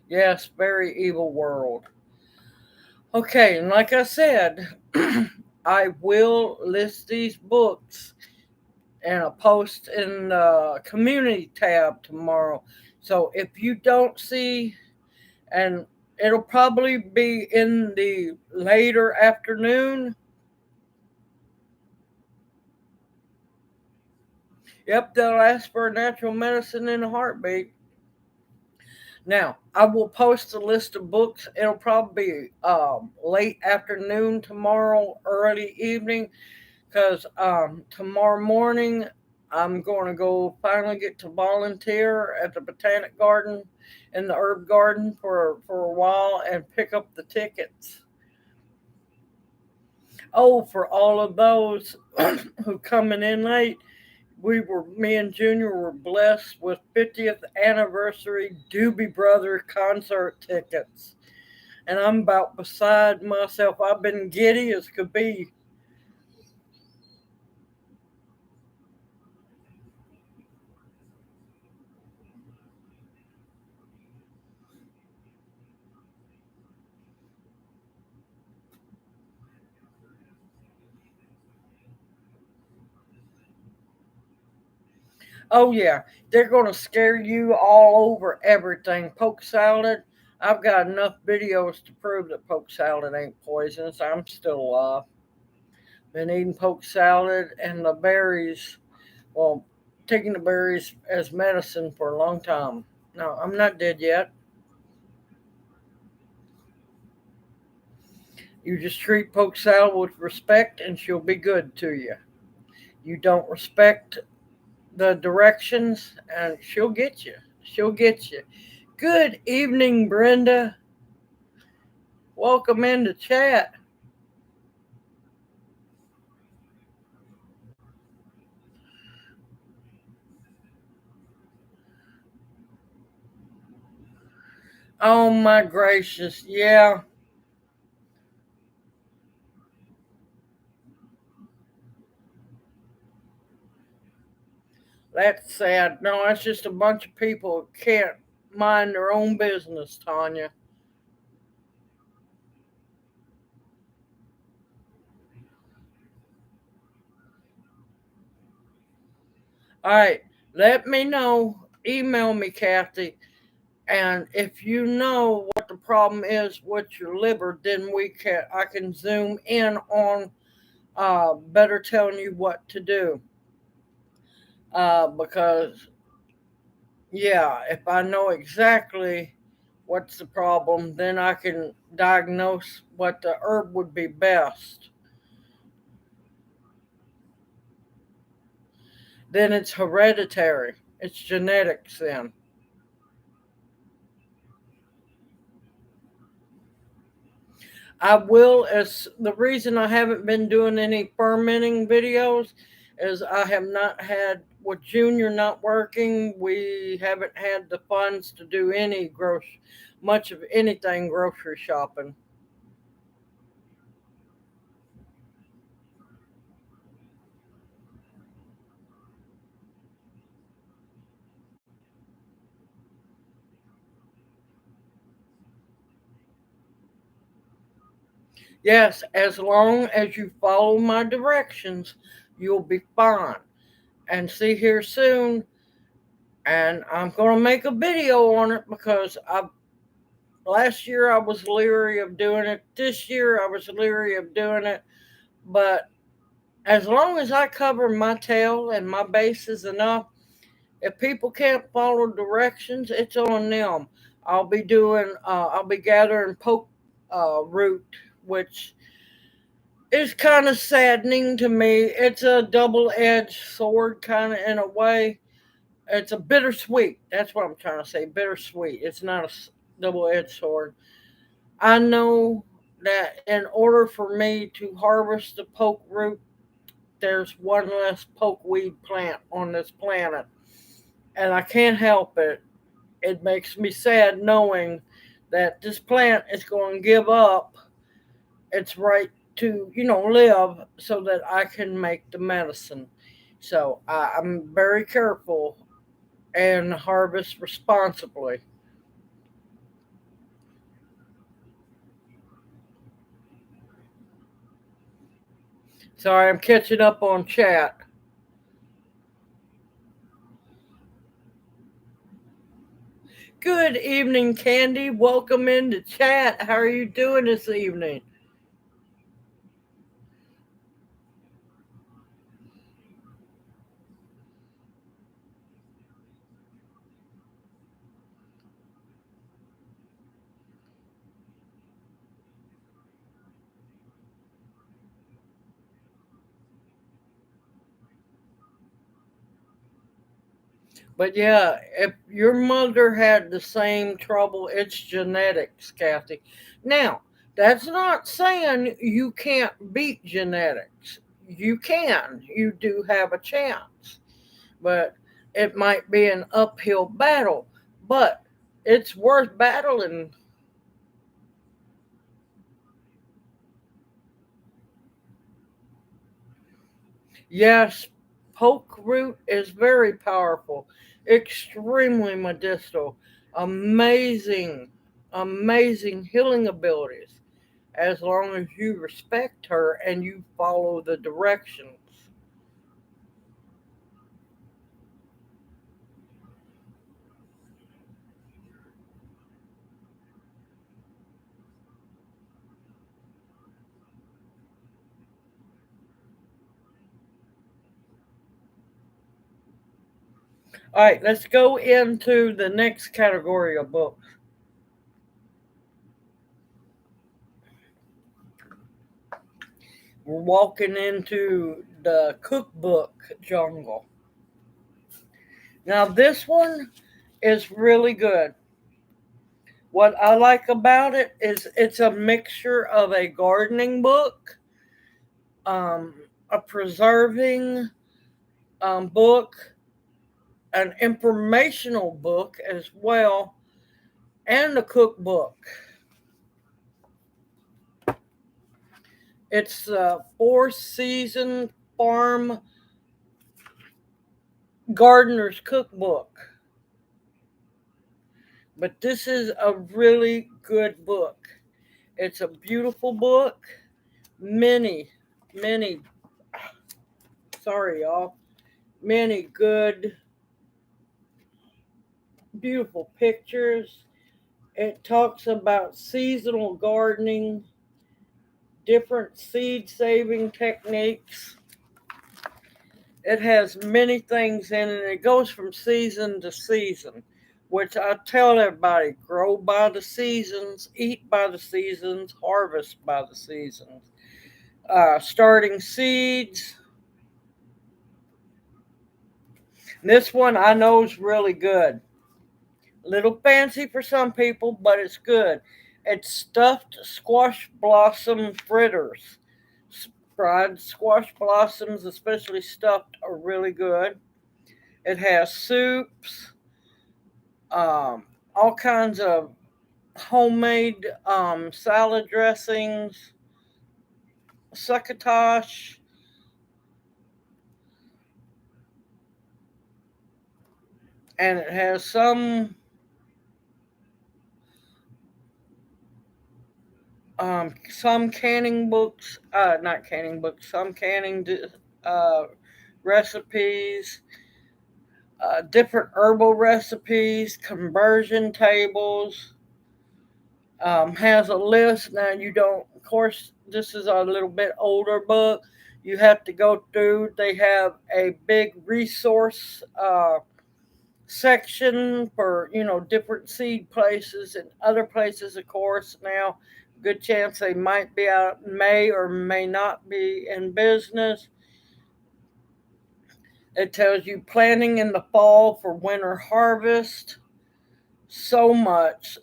Yes, very evil world. Okay, and like I said, I will list these books in a post in the community tab tomorrow. So if you don't see, and it'll probably be in the later afternoon. Yep, they'll ask for a natural medicine in a heartbeat. Now, I will post a list of books. It'll probably be late afternoon tomorrow, early evening, because tomorrow morning I'm going to go finally get to volunteer at the botanic garden and the herb garden for a while and pick up the tickets. Oh, for all of those who coming in late, me and Junior were blessed with 50th anniversary Doobie Brothers concert tickets. And I'm about beside myself. I've been giddy as could be. Oh yeah, they're gonna scare you all over everything. Poke salad. I've got enough videos to prove that poke salad ain't poisonous. I'm still alive. Been eating poke salad and the berries. Well, taking the berries as medicine for a long time. No, I'm not dead yet. You just treat poke salad with respect and she'll be good to you. You don't respect the directions and she'll get you. She'll get you. Good evening, Brenda. Welcome into chat. Oh my gracious. Yeah, that's sad. No, it's just a bunch of people who can't mind their own business, Tanya. All right, let me know. Email me, Kathy. And if you know what the problem is with your liver, then I can zoom in on better telling you what to do. Because Yeah, if I know exactly what's the problem, then I can diagnose what the herb would be best. Then it's hereditary. It's genetics then. I will, as the reason I haven't been doing any fermenting videos is I have not had, with Junior not working, we haven't had the funds to do much of anything grocery shopping. Yes, as long as you follow my directions, you'll be fine. And see here soon, and I'm going to make a video on it because last year I was leery of doing it. This year I was leery of doing it. But as long as I cover my tail and my bases enough, if people can't follow directions, it's on them. I'll be gathering poke root, which is kind of saddening to me. It's a double edged sword, kind of in a way. It's a bittersweet. That's what I'm trying to say. Bittersweet. It's not a double edged sword. I know that in order for me to harvest the poke root, there's one less pokeweed plant on this planet. And I can't help it. It makes me sad knowing that this plant is going to give up its right to, live so that I can make the medicine. So I'm very careful and harvest responsibly. Sorry, I'm catching up on chat. Good evening, Candy. Welcome into chat. How are you doing this evening? But yeah, if your mother had the same trouble, it's genetics, Kathy. Now, that's not saying you can't beat genetics. You can. You do have a chance. But it might be an uphill battle. But it's worth battling. Yes, poke root is very powerful, extremely medicinal, amazing, amazing healing abilities as long as you respect her and you follow the directions. All right, let's go into the next category of books. We're walking into the cookbook jungle. Now, this one is really good. What I like about it is it's a mixture of a gardening book, um, a preserving book, an informational book as well, and a cookbook. It's a four-season farm gardener's cookbook. But this is a really good book. It's a beautiful book. Many, many, sorry, y'all, many good, beautiful pictures. It talks about seasonal gardening, different seed saving techniques. It has many things in it. It goes from season to season, which I tell everybody: grow by the seasons, eat by the seasons, harvest by the seasons. Starting seeds. This one I know is really good. Little fancy for some people, but it's good. It's stuffed squash blossom fritters. Fried squash blossoms, especially stuffed, are really good. It has soups, all kinds of homemade salad dressings, succotash, and it has some canning books, not canning books, some canning uh, recipes, different herbal recipes, conversion tables. Has a list. Now, you don't, of course, this is a little bit older book. You have to go through. They have a big resource section for, different seed places and other places, of course. Now, good chance they might be out, may or may not be in business. It tells you planting in the fall for winter harvest. So much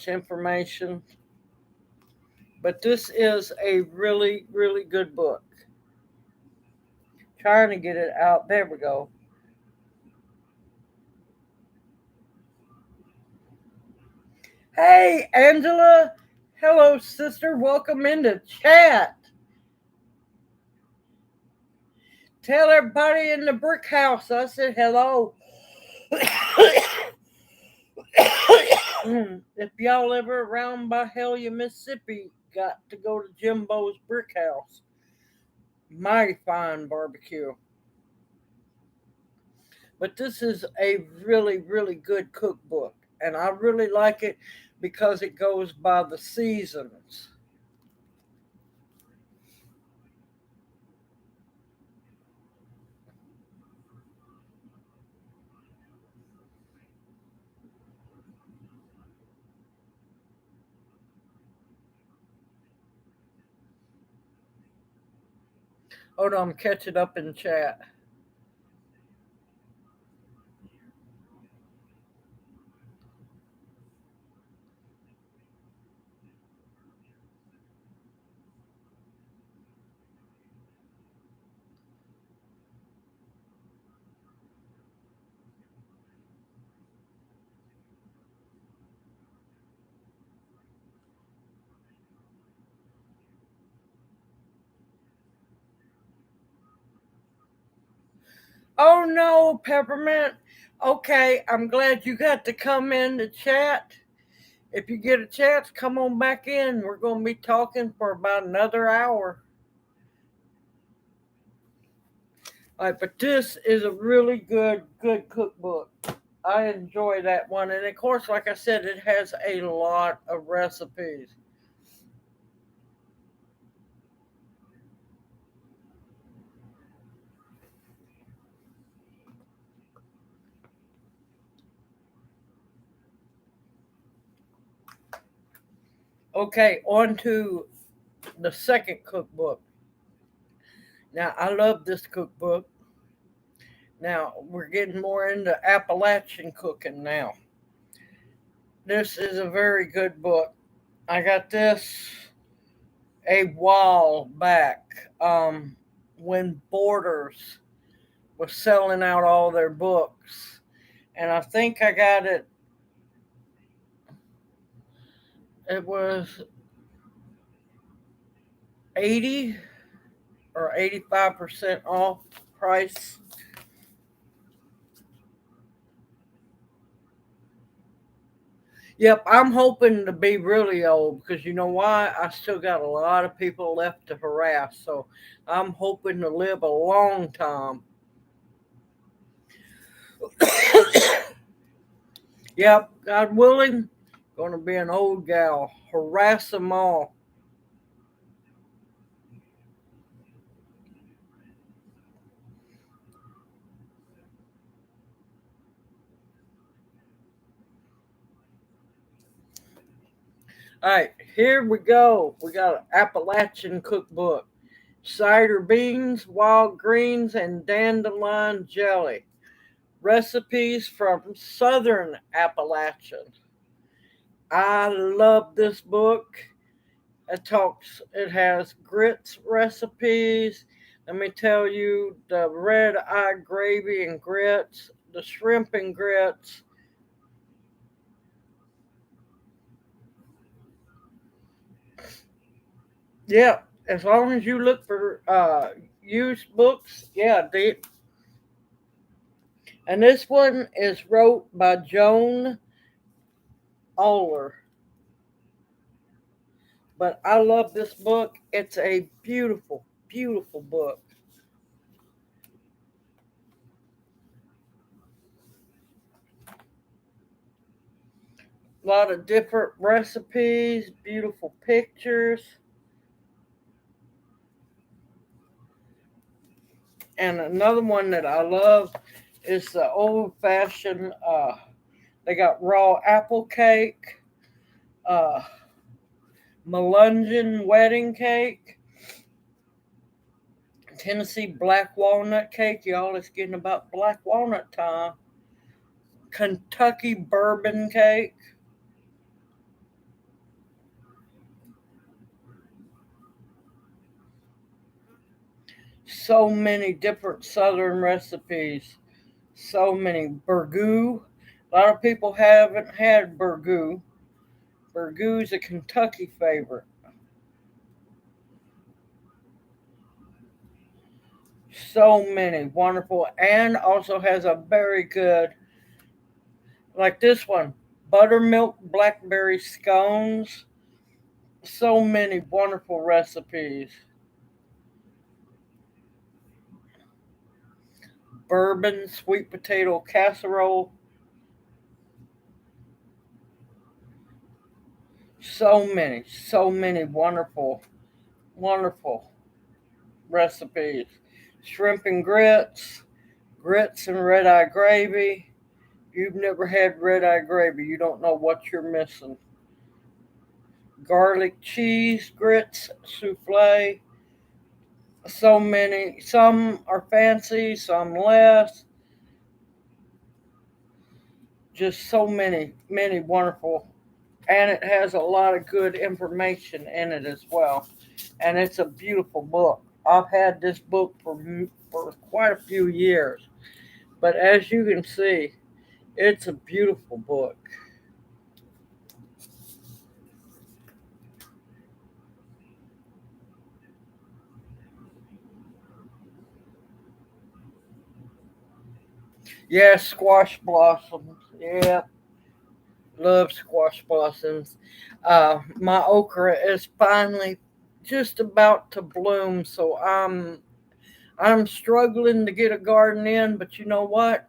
information. But this is a really, really good book. Trying to get it out. There we go. Hey, Angela. Hello, sister. Welcome into chat. Tell everybody in the brick house I said hello. If y'all ever around by Hellier, Mississippi, got to go to Jimbo's Brick House. Mighty fine barbecue. But this is a really, really good cookbook. And I really like it because it goes by the seasons. Hold on, I'm catching up in chat. Oh no, Peppermint. Okay, I'm glad you got to come in to chat. If you get a chance, come on back in. We're going to be talking for about another hour. All right, but this is a really good cookbook. I enjoy that one. And of course, like I said, it has a lot of recipes. Okay, on to the second cookbook. Now, I love this cookbook. Now, we're getting more into Appalachian cooking now. This is a very good book. I got this a while back when Borders was selling out all their books. And I think I got it was 80 or 85% off price. Yep, I'm hoping to be really old because you know why? I still got a lot of people left to harass. So I'm hoping to live a long time. Yep, God willing, going to be an old gal. Harass them all. All right, here we go. We got an Appalachian cookbook. Cider beans, wild greens, and dandelion jelly. Recipes from Southern Appalachian. I love this book. It has grits recipes. Let me tell you, the red eye gravy and grits, the shrimp and grits. Yeah, as long as you look for used books, yeah, and this one is wrote by Joan Oller. But I love this book. It's a beautiful, beautiful book. A lot of different recipes, beautiful pictures, and another one that I love is the old fashioned. They got raw apple cake, uh, Millington wedding cake, Tennessee black walnut cake. Y'all, it's getting about black walnut time. Kentucky bourbon cake. So many different southern recipes. So many burgoo. A lot of people haven't had burgoo. Burgoo's a Kentucky favorite. So many wonderful, and also has a very good, like this one, buttermilk blackberry scones. So many wonderful recipes. Bourbon sweet potato casserole. So many wonderful, wonderful recipes. Shrimp and grits, grits and red eye gravy. You've never had red eye gravy, you don't know what you're missing. Garlic cheese grits souffle. So many. Some are fancy, some less. Just so many, many wonderful. And it has a lot of good information in it as well. And it's a beautiful book. I've had this book for quite a few years. But as you can see, it's a beautiful book. Yeah, squash blossoms. Yeah, love squash blossoms. My okra is finally just about to bloom, so I'm struggling to get a garden in. But you know what?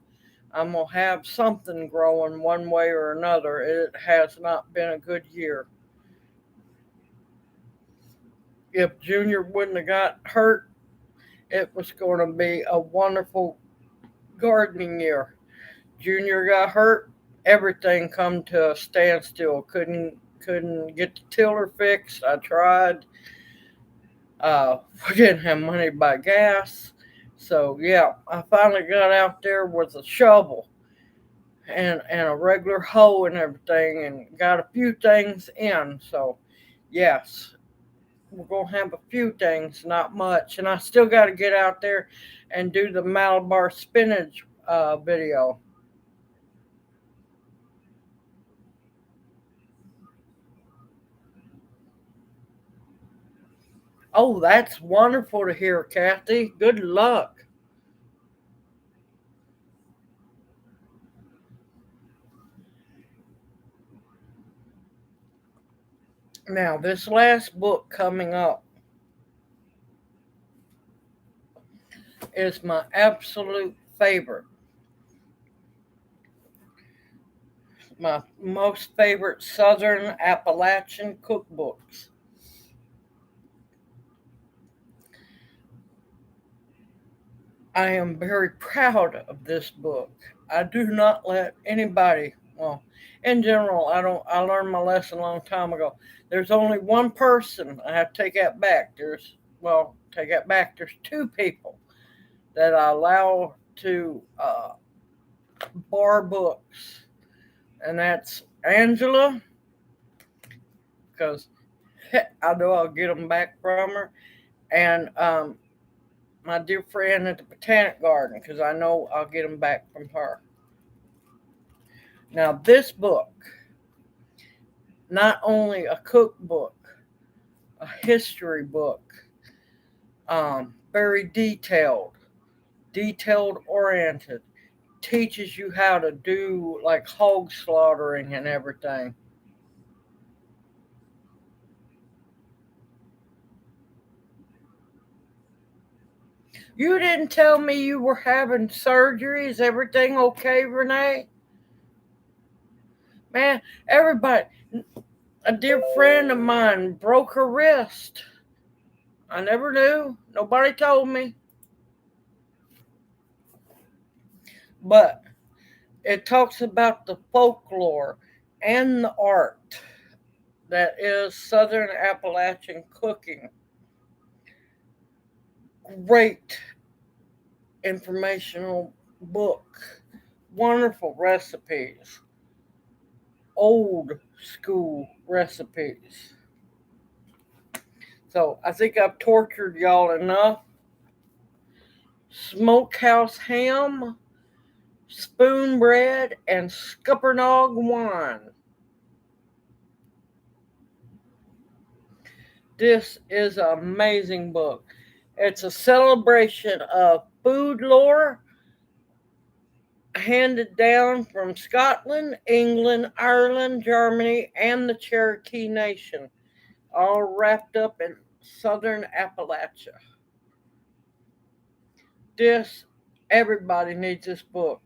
I'm gonna have something growing one way or another. It has not been a good year. If Junior wouldn't have got hurt, it was going to be a wonderful gardening year. Junior got hurt, everything come to a standstill. Couldn't get the tiller fixed. I tried. We didn't have money to buy gas, so yeah, I finally got out there with a shovel and a regular hoe and everything, and got a few things in. So yes, we're gonna have a few things, not much, and I still got to get out there and do the Malabar spinach video. Oh, that's wonderful to hear, Kathy. Good luck. Now, this last book coming up is my absolute favorite, my most favorite Southern Appalachian cookbooks. I am very proud of this book. I do not let anybody Well, in general, I learned my lesson a long time ago. There's only one person. I have to take that back. Take that back. There's two people that I allow to bar books, and that's Angela, because I know I'll get them back from her, and my dear friend at the Botanic Garden, because I know I'll get them back from her. Now, this book, not only a cookbook, a history book, very detailed oriented, teaches you how to do like hog slaughtering and everything. You didn't tell me you were having surgery. Is everything okay, Renee? Man, everybody, a dear friend of mine broke her wrist. I never knew. Nobody told me. But it talks about the folklore and the art that is Southern Appalachian cooking. Great informational book. Wonderful recipes. Old school recipes. So I think I've tortured y'all enough. Smokehouse ham, spoon bread, and Scuppernong wine. This is an amazing book. It's a celebration of food lore handed down from Scotland, England, Ireland, Germany, and the Cherokee Nation, all wrapped up in southern Appalachia. This, everybody needs this book.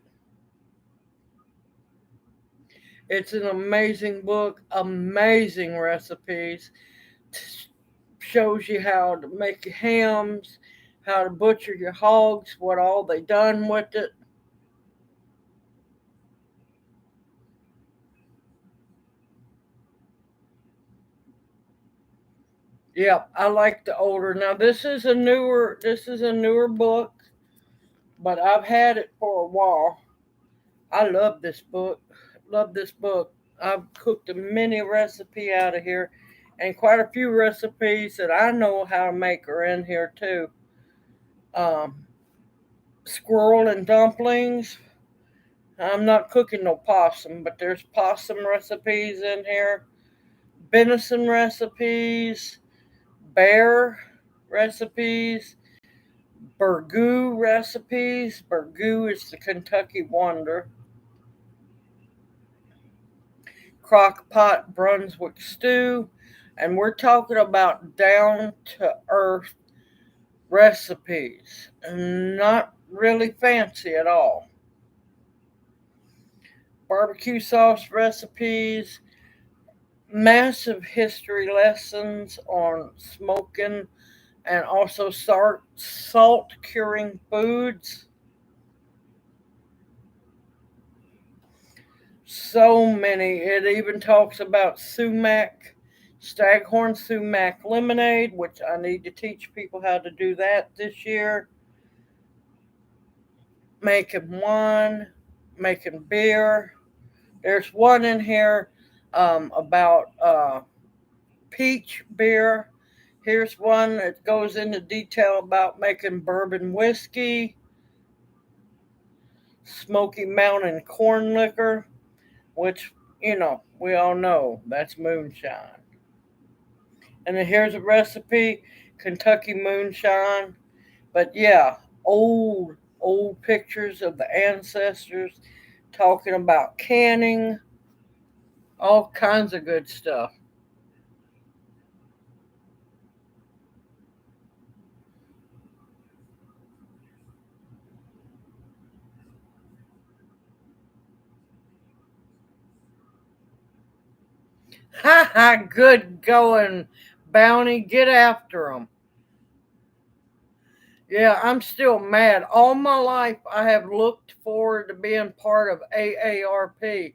It's an amazing book, amazing recipes, shows you how to make your hams, how to butcher your hogs, what all they done with it. Yep, I like the older. Now this is a newer book, but I've had it for a while. I love this book. Love this book. I've cooked a mini recipe out of here, and quite a few recipes that I know how to make are in here too. Um, Squirrel and dumplings. I'm not cooking no possum, but there's possum recipes in here. Venison recipes, bear recipes, burgoo recipes. Burgoo is the Kentucky Wonder. Crock pot Brunswick stew. And we're talking about down to earth recipes. Not really fancy at all. Barbecue sauce recipes, massive history lessons on smoking and also salt curing foods. So many. It even talks about sumac, staghorn sumac lemonade, which I need to teach people how to do that this year. Making wine, making beer. There's one in here about peach beer. Here's one that goes into detail about making bourbon whiskey, Smoky Mountain corn liquor, which, we all know that's moonshine. And then here's a recipe, Kentucky moonshine. But yeah, old pictures of the ancestors talking about canning, all kinds of good stuff. Ha ha, good going, Bounty. Get after them. Yeah, I'm still mad. All my life, I have looked forward to being part of AARP.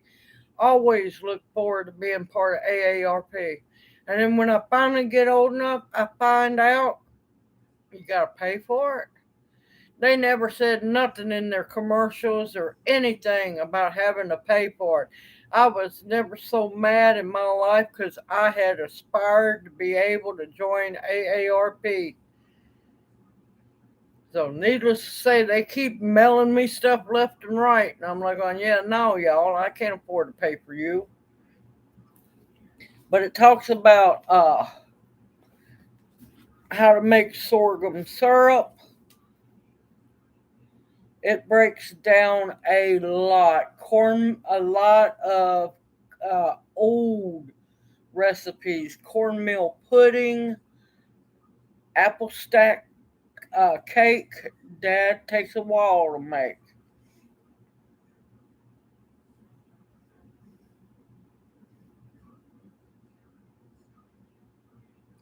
always look forward to being part of AARP. And then when I finally get old enough, I find out you got to pay for it. They never said nothing in their commercials or anything about having to pay for it. I was never so mad in my life because I had aspired to be able to join AARP. So, needless to say, they keep mailing me stuff left and right. And I'm like, going, yeah, no, y'all, I can't afford to pay for you. But it talks about how to make sorghum syrup. It breaks down a lot of old recipes, cornmeal pudding, apple stack cake. Dad takes a while to make.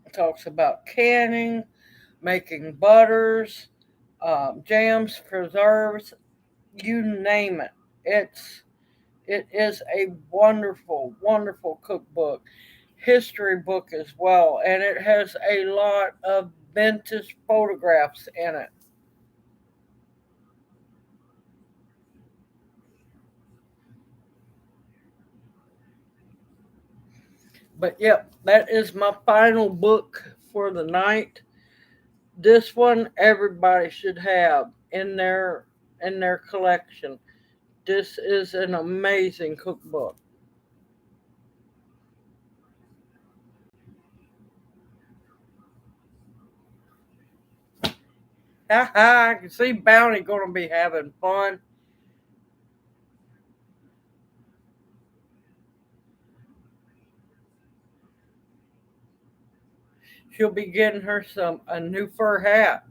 It talks about canning, making butters, jams, preserves, you name it. It is a wonderful, wonderful cookbook, history book as well, and it has a lot of vintage photographs in it. But yep, that is my final book for the night. This one everybody should have in their collection. This is an amazing cookbook. I can see Bounty gonna be having fun. She'll be getting her some a new fur hat.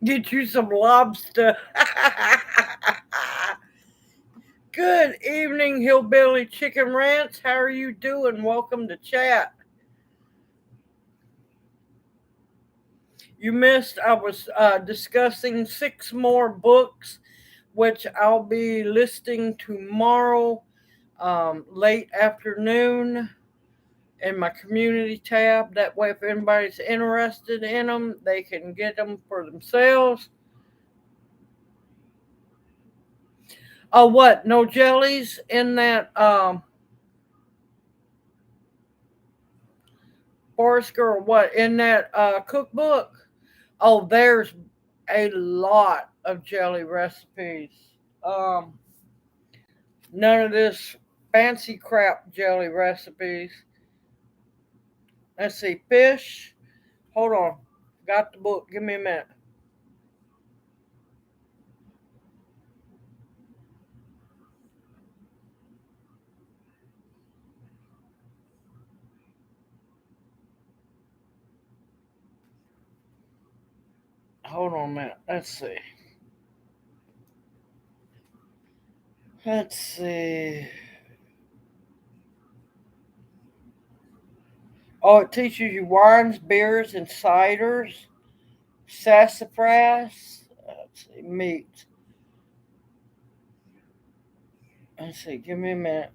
Get you some lobster. Good evening, Hillbilly Chicken Ranch. How are you doing? Welcome to chat. You missed, I was discussing six more books, which I'll be listing tomorrow, late afternoon, in my community tab. That way, if anybody's interested in them, they can get them for themselves. Oh, what? No jellies in that Forest Girl? What in that cookbook? Oh, there's a lot of jelly recipes. Um, None of this fancy crap jelly recipes. Let's see, fish. Hold on, got the book. Give me a minute. Hold on a minute. Let's see. Let's see. Oh, it teaches you wines, beers, and ciders, sassafras. Let's see, meat. Let's see, give me a minute.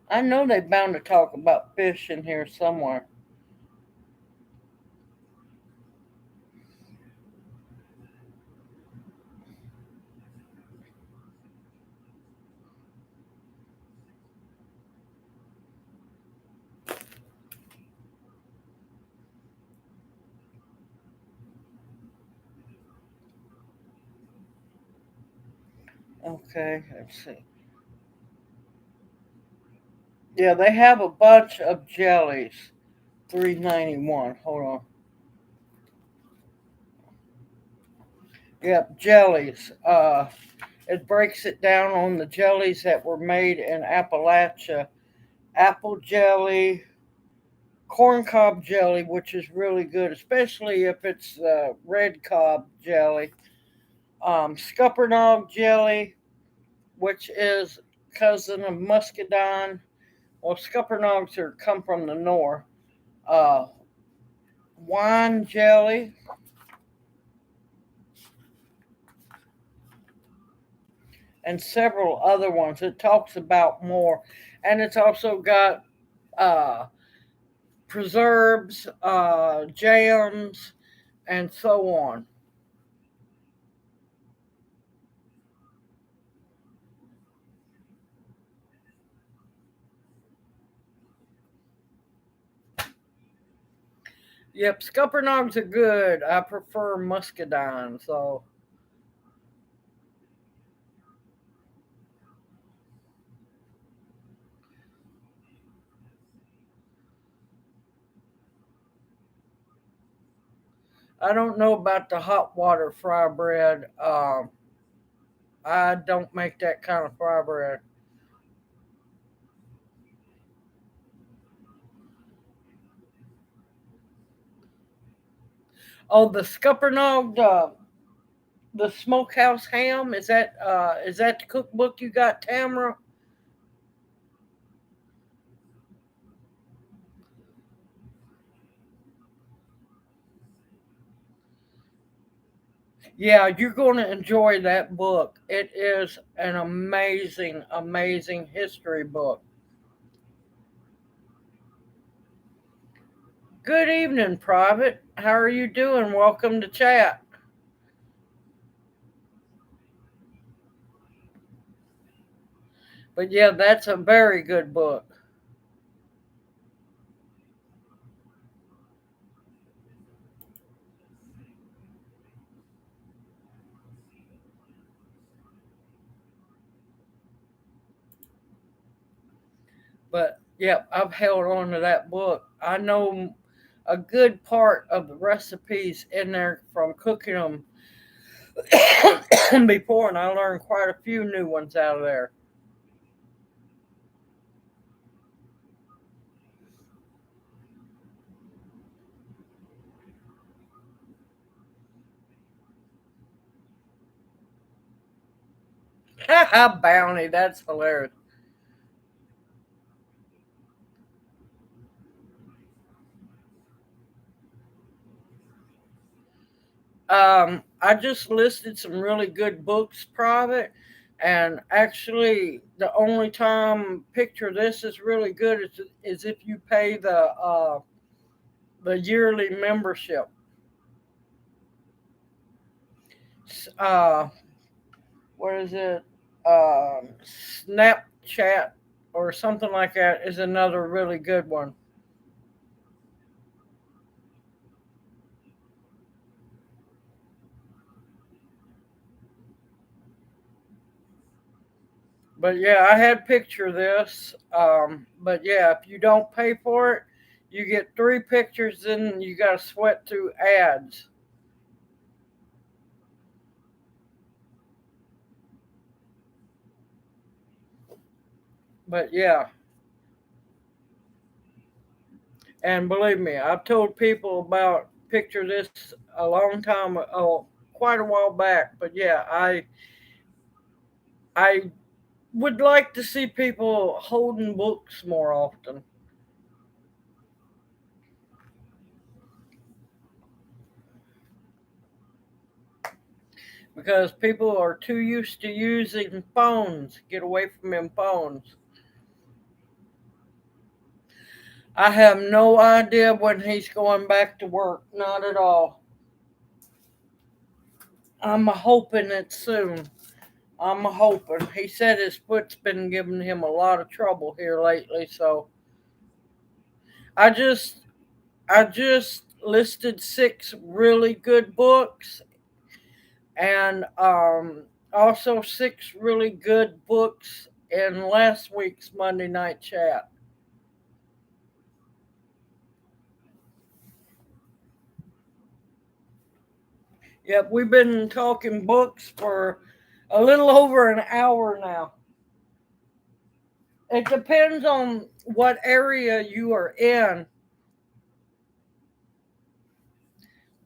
I know they're bound to talk about fish in here somewhere. Okay, let's see. Yeah, they have a bunch of jellies. 391. Hold on. Yep, jellies. It breaks it down on the jellies that were made in Appalachia. Apple jelly, corn cob jelly, which is really good, especially if it's red cob jelly. Scuppernong jelly, which is cousin of muscadine. Well, scuppernogs come from the north. Uh, Wine jelly, and several other ones. It talks about more, and it's also got uh, preserves, jams, and so on. Yep, scuppernogs are good. I prefer muscadine, so I don't know about the hot water fry bread. I don't make that kind of fry bread. Oh, the scuppernog, the smokehouse ham. Is that the cookbook you got, Tamara? Yeah, you're going to enjoy that book. It is an amazing, amazing history book. Good evening, Private. How are you doing? Welcome to chat. But yeah, that's a very good book. But yeah, I've held on to that book. I know a good part of the recipes in there from cooking them before, and I learned quite a few new ones out of there. Bounty, that's hilarious. I just listed some really good books, Private, and actually, the only time picture this is really good is if you pay the yearly membership. Uh, what is it? Snapchat or something like that is another really good one. But yeah, I had picture this. But yeah, if you don't pay for it, you get three pictures, then you got to sweat through ads. But yeah, and believe me, I've told people about picture this a long time, oh, quite a while back. But yeah, I would like to see people holding books more often because people are too used to using phones. Get away from them phones. I have no idea when he's going back to work. Not at all. I'm hoping it's soon. I'm hoping. He said his foot's been giving him a lot of trouble here lately, so I just I just listed six really good books and also six really good books in last week's Monday night chat. Yep, we've been talking books for a little over an hour now. It depends on what area you are in.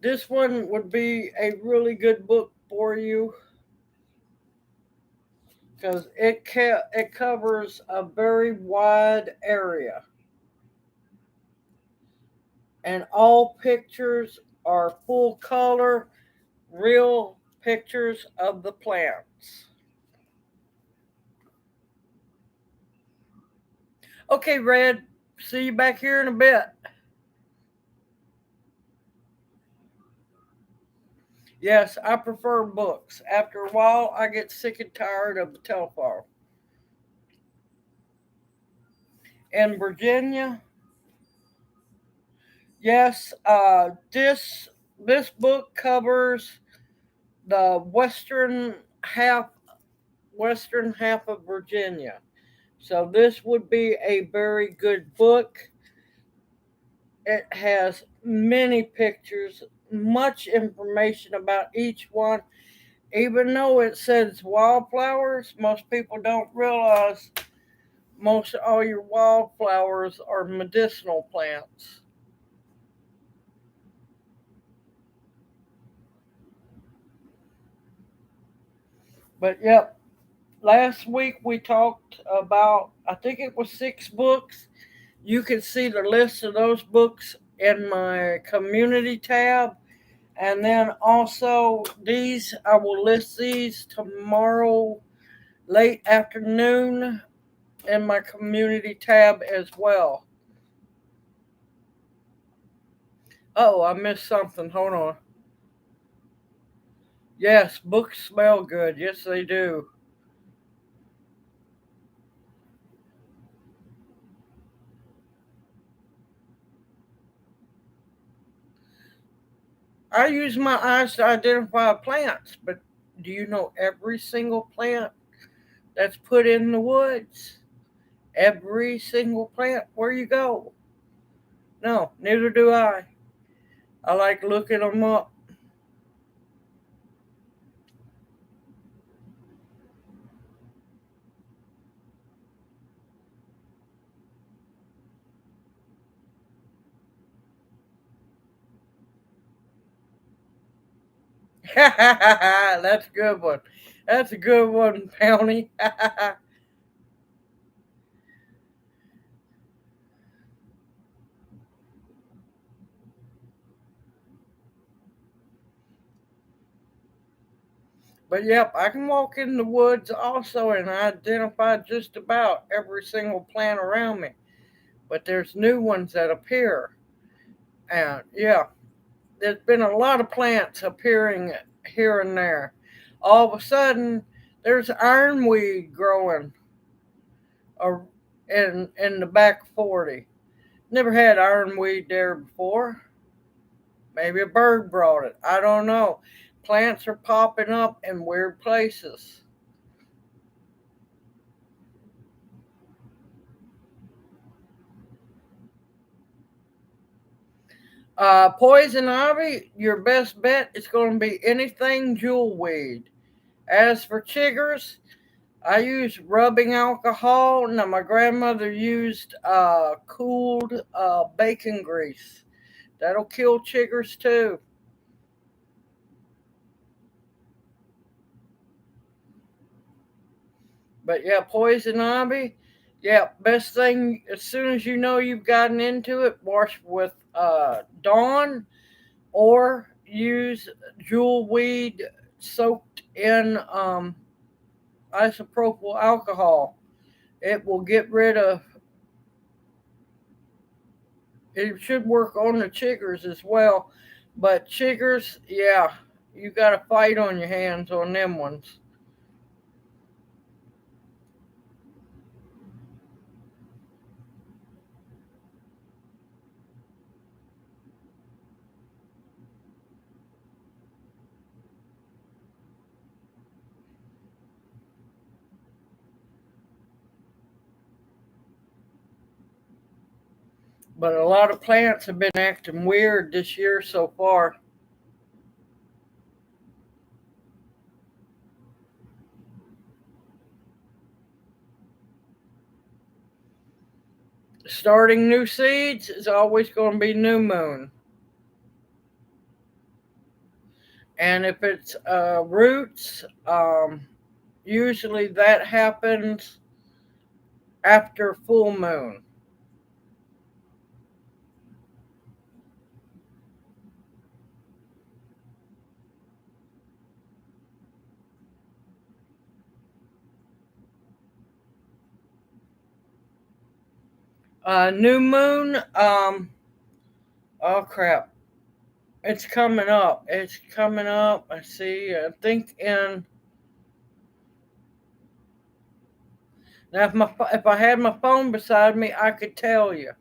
This one would be a really good book for you because it covers a very wide area, and all pictures are full color, real pictures of the plants. Okay, Red, see you back here in a bit. Yes, I prefer books. After a while, I get sick and tired of the telephone. In Virginia, yes, this book covers the half western half of Virginia. So this would be a very good book. It has many pictures, much information about each one. Even though it says wildflowers, most people don't realize most all your wildflowers are medicinal plants. But yep, last week we talked about, I think it was 6 books. You can see the list of those books in my community tab. And then also these, I will list these tomorrow late afternoon in my community tab as well. Oh, I missed something. Hold on. Yes, books smell good. Yes, they do. I use my eyes to identify plants, but do you know every single plant that's put in the woods? Every single plant where you go? No, neither do I. I like looking them up. That's a good one. That's a good one, Powney. But yep, I can walk in the woods also and identify just about every single plant around me. But there's new ones that appear. And yeah, there's been a lot of plants appearing here and there. All of a sudden, there's ironweed growing uh, in the back 40. Never had ironweed there before. Maybe a bird brought it. I don't know. Plants are popping up in weird places. Poison ivy, your best bet is going to be anything jewelweed. As for chiggers, I use rubbing alcohol. Now, my grandmother used cooled bacon grease. That'll kill chiggers too. But yeah, poison ivy. Yeah, best thing as soon as you know you've gotten into it, wash with Dawn or use jewel weed soaked in isopropyl alcohol. It will get rid of. It should work on the chiggers as well, but chiggers, yeah, you got a fight on your hands on them ones. But a lot of plants have been acting weird this year so far. Starting new seeds is always going to be new moon. And if it's roots, usually that happens after full moon. New moon, oh crap, it's coming up. It's coming up. I see. I think in now if I had my phone beside me, I could tell you.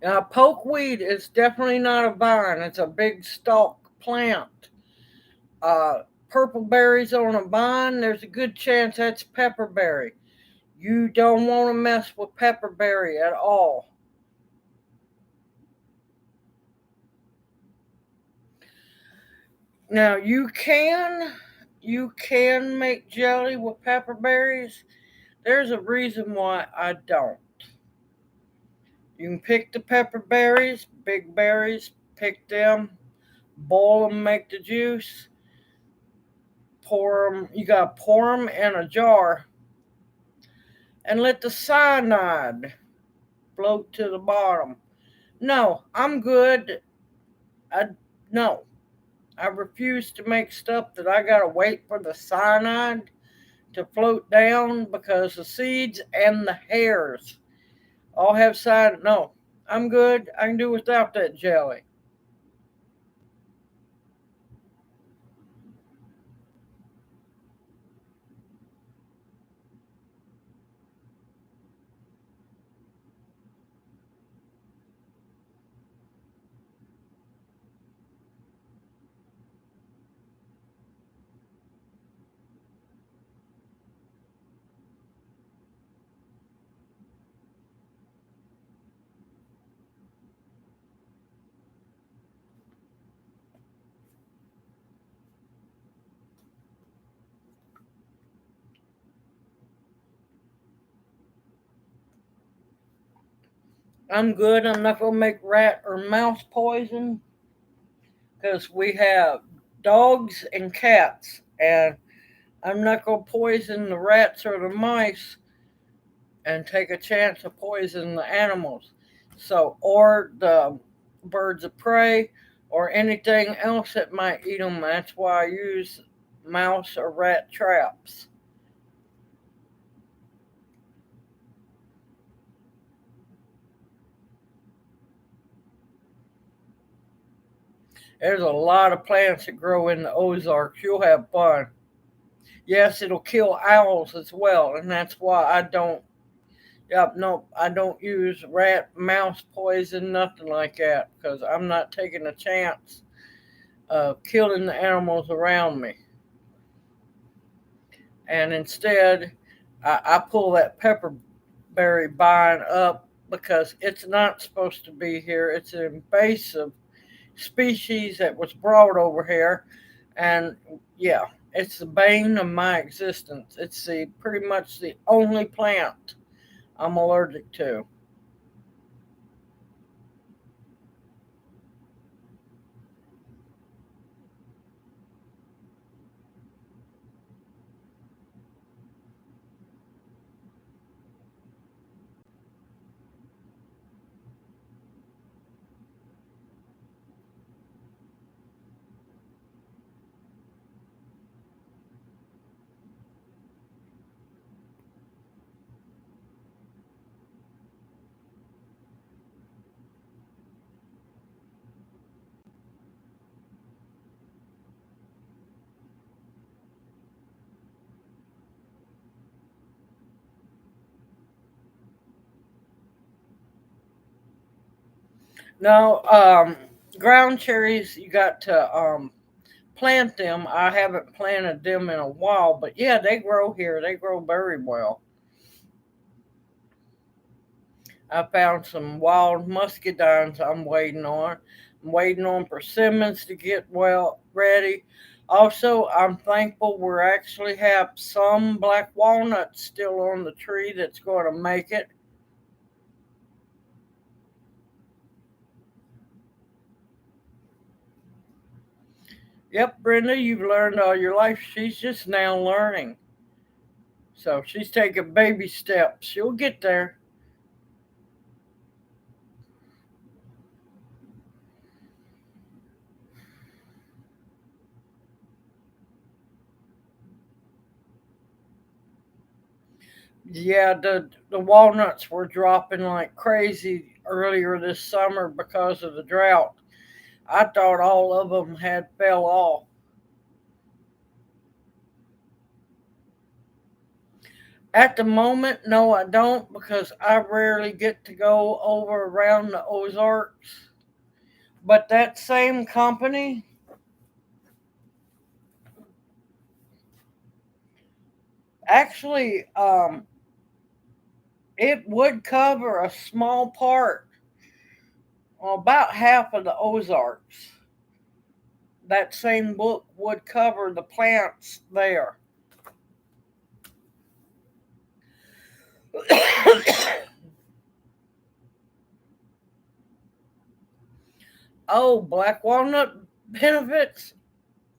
Now, pokeweed is definitely not a vine. It's a big stalk plant. Purple berries on a vine. There's a good chance that's pepperberry. You don't want to mess with pepperberry at all. Now you can make jelly with pepperberries. There's a reason why I don't. You can pick the pepperberries, big berries, pick them, boil them, make the juice, pour them. You gotta pour them in a jar and let the cyanide float to the bottom. No, I'm good. I no, I refuse to make stuff that I gotta wait for the cyanide to float down because the seeds and the hairs all have cyanide. No, I'm good. I can do without that jelly. I'm good. I'm not gonna make rat or mouse poison because we have dogs and cats, and I'm not gonna poison the rats or the mice and take a chance of poisoning the animals. So, or the birds of prey, or anything else that might eat them. That's why I use mouse or rat traps. There's a lot of plants that grow in the Ozarks. You'll have fun. Yes, it'll kill owls as well, and that's why I don't. Yep, no, I don't use rat, mouse poison, nothing like that, because I'm not taking a chance of killing the animals around me. And instead, I pull that pepperberry vine up because it's not supposed to be here. It's an invasive species that was brought over here, and yeah, it's the bane of my existence. It's the pretty much the only plant I'm allergic to. No, ground cherries you got to plant them. I haven't planted them in a while, but yeah, they grow here. They grow very well. I found some wild muscadines I'm waiting on. I'm waiting on persimmons to get well ready. Also, I'm thankful we actually have some black walnuts still on the tree that's going to make it. Yep, Brenda, you've learned all your life. She's just now learning. So she's taking baby steps. She'll get there. Yeah, the walnuts were dropping like crazy earlier this summer because of the drought. I thought all of them had fell off. At the moment, no, I don't because I rarely get to go over around the Ozarks. But that same company actually, it would cover a small part, about half of the Ozarks. That same book would cover the plants there. Oh, black walnut benefits?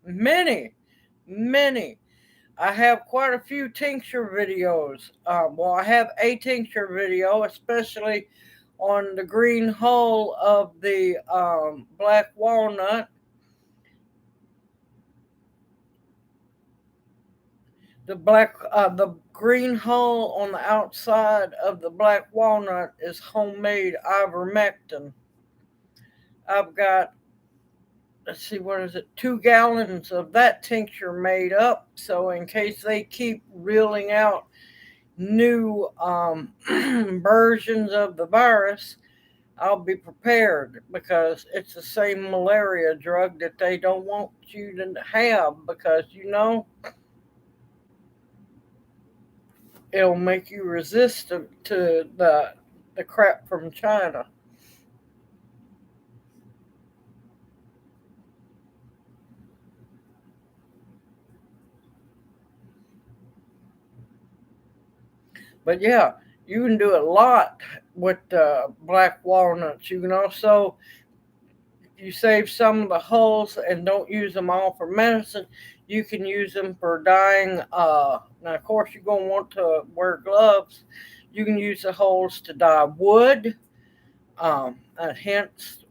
Many, many. I have quite a few tincture videos. Well, I have a tincture video, especially on the green hull of the black walnut. The green hull on the outside of the black walnut is homemade ivermectin. I've got, let's see, what is it, 2 gallons of that tincture made up. So in case they keep reeling out new versions of the virus, I'll be prepared because it's the same malaria drug that they don't want you to have because it'll make you resistant to the crap from China. But yeah, you can do a lot with black walnuts. You can also, if you save some of the hulls and don't use them all for medicine, you can use them for dyeing. Now, of course, you're going to want to wear gloves. You can use the hulls to dye wood, hence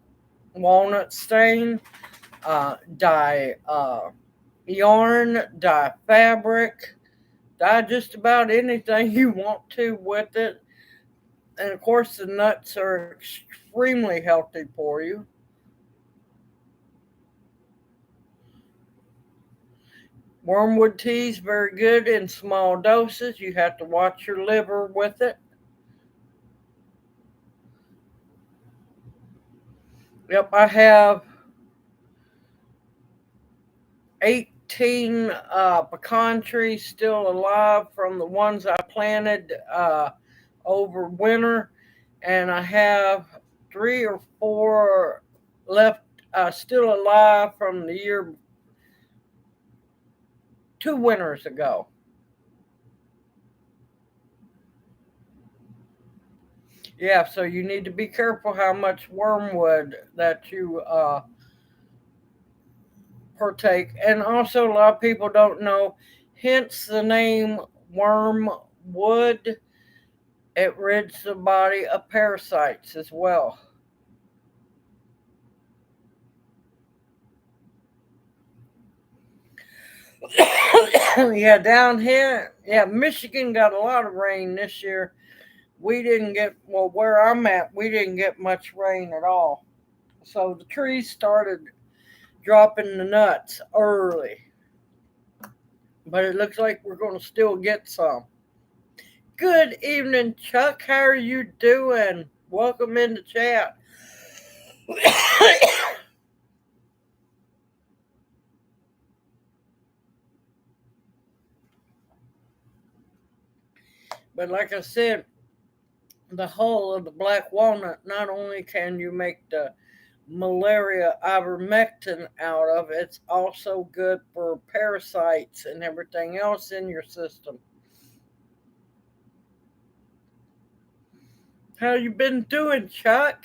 walnut stain, dye yarn, dye fabric, dye just about anything you want to with it. And of course, the nuts are extremely healthy for you. Wormwood tea is very good in small doses. You have to watch your liver with it. Yep, I have 18 pecan trees still alive from the ones I planted over winter, and I have 3 or 4 left still alive from the year 2 winters ago. Yeah, so you need to be careful how much wormwood that you partake. And also, a lot of people don't know, hence the name wormwood. It rids the body of parasites as well. Yeah, down here, yeah, Michigan got a lot of rain this year. We didn't get, well, where I'm at, we didn't get much rain at all. So the trees started dropping the nuts early, but it looks like we're going to still get some. Good evening, Chuck. How are you doing? Welcome in the chat. But like I said, the hull of the black walnut, not only can you make the malaria ivermectin out of, it's also good for parasites and everything else in your system. How you been doing, Chuck?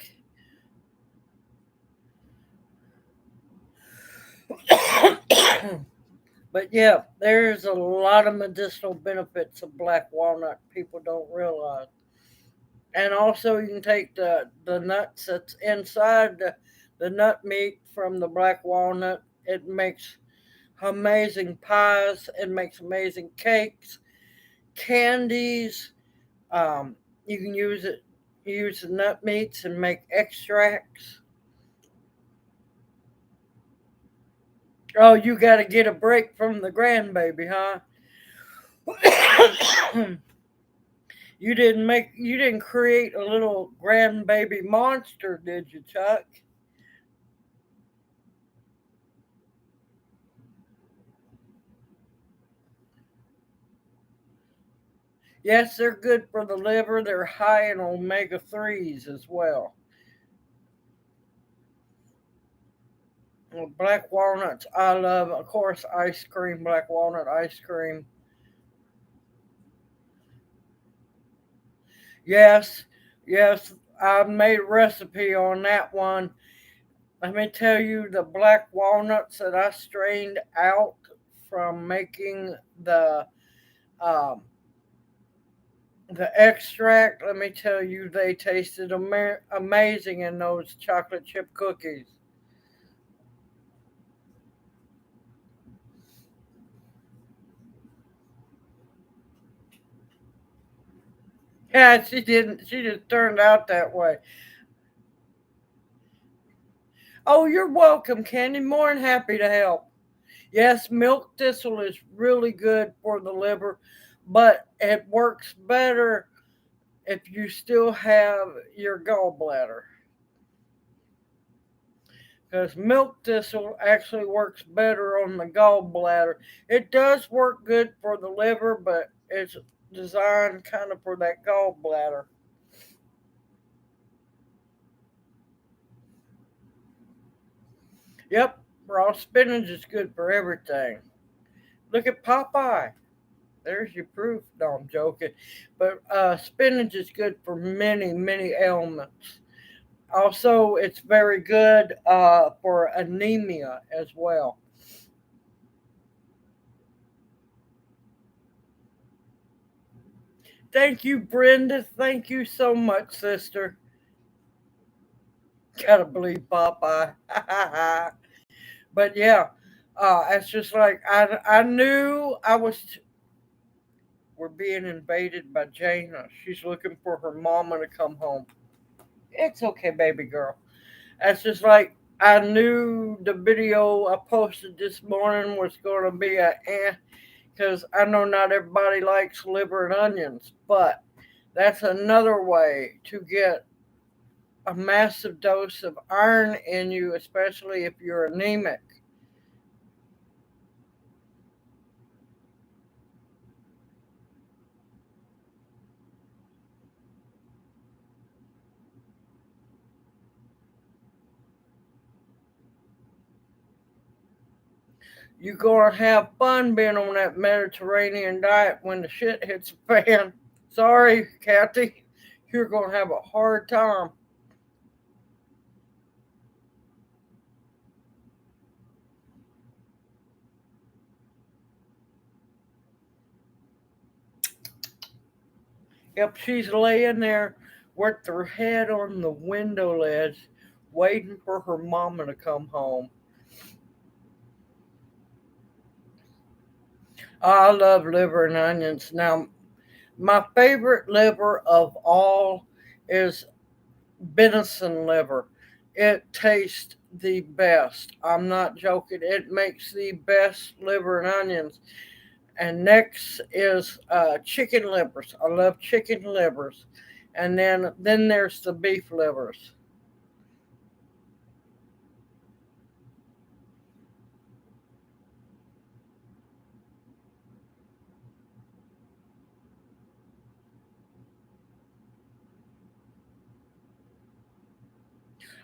But yeah, there's a lot of medicinal benefits of black walnut people don't realize. And also, you can take the nuts that's inside the nut meat from the black walnut. It makes amazing pies. It makes amazing cakes, candies. Um, you can use the nut meats and make extracts. Oh, you got to get a break from the grandbaby, huh? You didn't create a little grandbaby monster, did you, Chuck? Yes, they're good for the liver. They're high in omega 3s as well. Well, black walnuts, I love, of course, ice cream, black walnut ice cream. Yes, yes, I made a recipe on that one. Let me tell you, the black walnuts that I strained out from making um, the extract, let me tell you, they tasted amazing in those chocolate chip cookies. Yeah, she didn't. She just turned out that way. Oh, you're welcome, Candy. More than happy to help. Yes, milk thistle is really good for the liver, but it works better if you still have your gallbladder. Because milk thistle actually works better on the gallbladder. It does work good for the liver, but it's designed kind of for that gallbladder. Yep, raw spinach is good for everything. Look at Popeye. There's your proof. No, I'm joking. But spinach is good for many, many ailments. Also, it's very good for anemia as well. Thank you, Brenda. Thank you so much, sister. Gotta believe Popeye. But yeah, it's just like I knew we're being invaded by Jana. She's looking for her mama to come home. It's okay, baby girl. It's just like I knew the video I posted this morning was going to be a because I know not everybody likes liver and onions, but that's another way to get a massive dose of iron in you, especially if you're anemic. You're going to have fun being on that Mediterranean diet when the shit hits the fan. Sorry, Kathy. You're going to have a hard time. Yep, she's laying there with her head on the window ledge, waiting for her mama to come home. I love liver and onions. Now, my favorite liver of all is venison liver. It tastes the best. I'm not joking. It makes the best liver and onions. And next is chicken livers. I love chicken livers. And then there's the beef livers.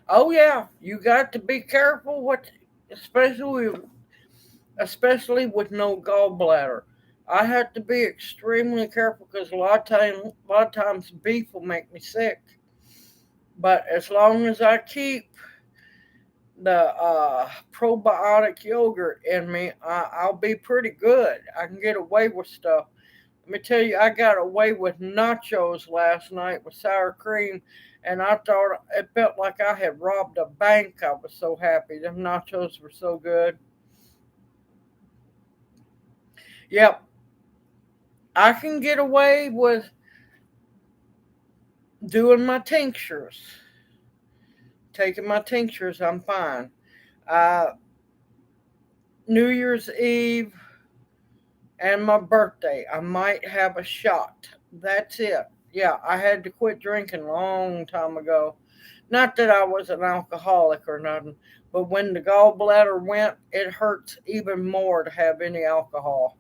Oh yeah, you got to be careful what, especially especially with no gallbladder. I have to be extremely careful because a lot of times beef will make me sick. But as long as I keep the probiotic yogurt in me, I'll be pretty good. I can get away with stuff. Let me tell you, I got away with nachos last night with sour cream, and I thought it felt like I had robbed a bank. I was so happy. Them nachos were so good. Yep, I can get away with doing my tinctures. Taking my tinctures, I'm fine. Uh, New Year's Eve and my birthday, I might have a shot. That's it. Yeah, I had to quit drinking a long time ago. Not that I was an alcoholic or nothing, but when the gallbladder went, it hurts even more to have any alcohol.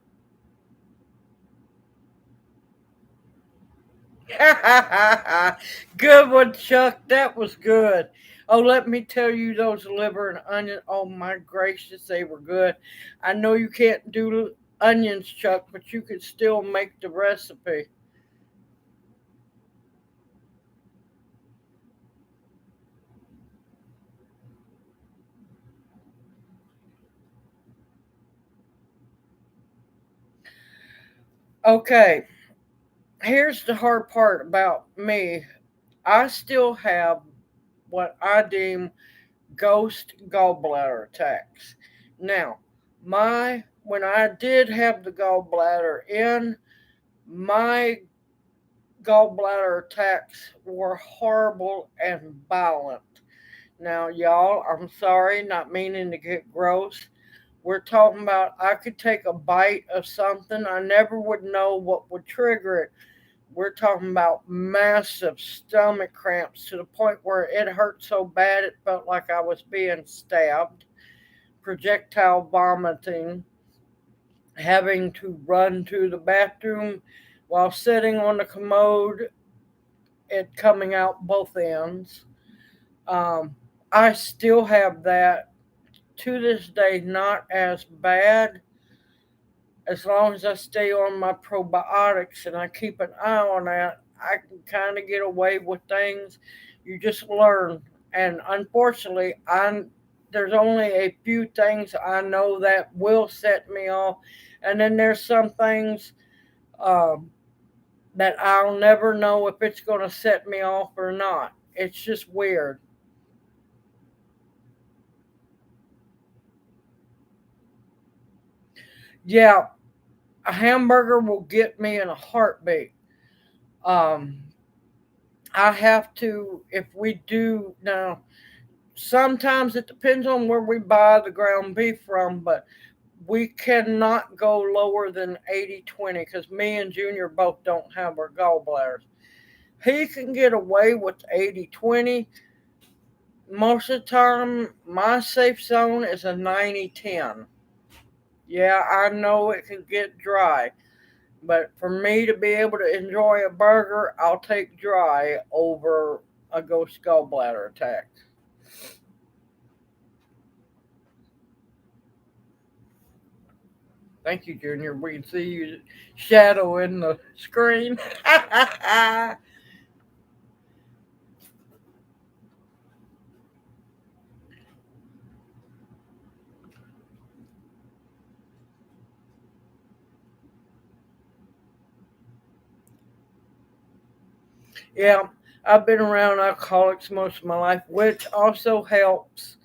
Good one, Chuck. That was good. Oh, let me tell you, those liver and onion. Oh my gracious, they were good. I know you can't do onions, Chuck, but you could still make the recipe. Okay, here's the hard part about me. I still have what I deem ghost gallbladder attacks. Now, my when I did have the gallbladder in, my gallbladder attacks were horrible and violent. Now, y'all, I'm sorry, not meaning to get gross. We're talking about I could take a bite of something, I never would know what would trigger it. We're talking about massive stomach cramps to the point where it hurt so bad it felt like I was being stabbed, projectile vomiting, having to run to the bathroom while sitting on the commode, it coming out both ends. Um, I still have that to this day, not as bad as long as I stay on my probiotics and I keep an eye on that. I can kind of get away with things. You just learn, and unfortunately, there's only a few things I know that will set me off, and then there's some things um, that I'll never know if it's going to set me off or not. It's just weird. Yeah, a hamburger will get me in a heartbeat. Um, I have to, if we do now, sometimes it depends on where we buy the ground beef from, but we cannot go lower than 80/20 because me and Junior both don't have our gallbladders. He can get away with 80/20. Most of the time, my safe zone is a 90/10. Yeah, I know it can get dry, but for me to be able to enjoy a burger, I'll take dry over a ghost gallbladder attack. Thank you, Junior. We can see you shadow in the screen. Yeah, I've been around alcoholics most of my life, which also helps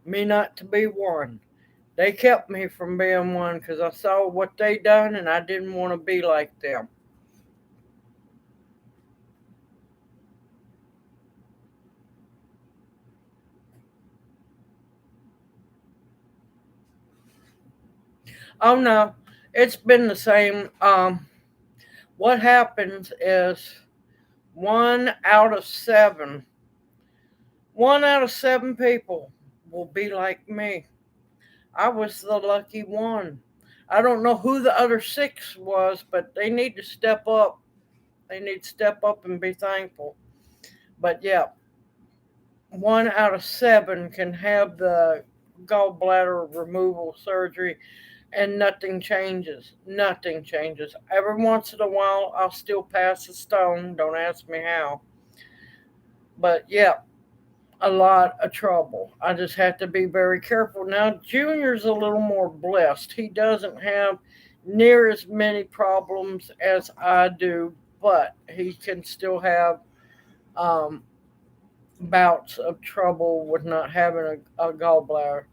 me not to be one. They kept me from being one because I saw what they done and I didn't want to be like them. Oh no, it's been the same. What happens is one out of seven, one out of seven people will be like me. I was the lucky one. I don't know who the other six was, but they need to step up. They need to step up and be thankful. But yeah, 1 out of 7 can have the gallbladder removal surgery and nothing changes. Nothing changes. Every once in a while, I'll still pass a stone. Don't ask me how. But yeah, a lot of trouble. I just have to be very careful. Now, Junior's a little more blessed. He doesn't have near as many problems as I do, but he can still have um, bouts of trouble with not having a gallbladder.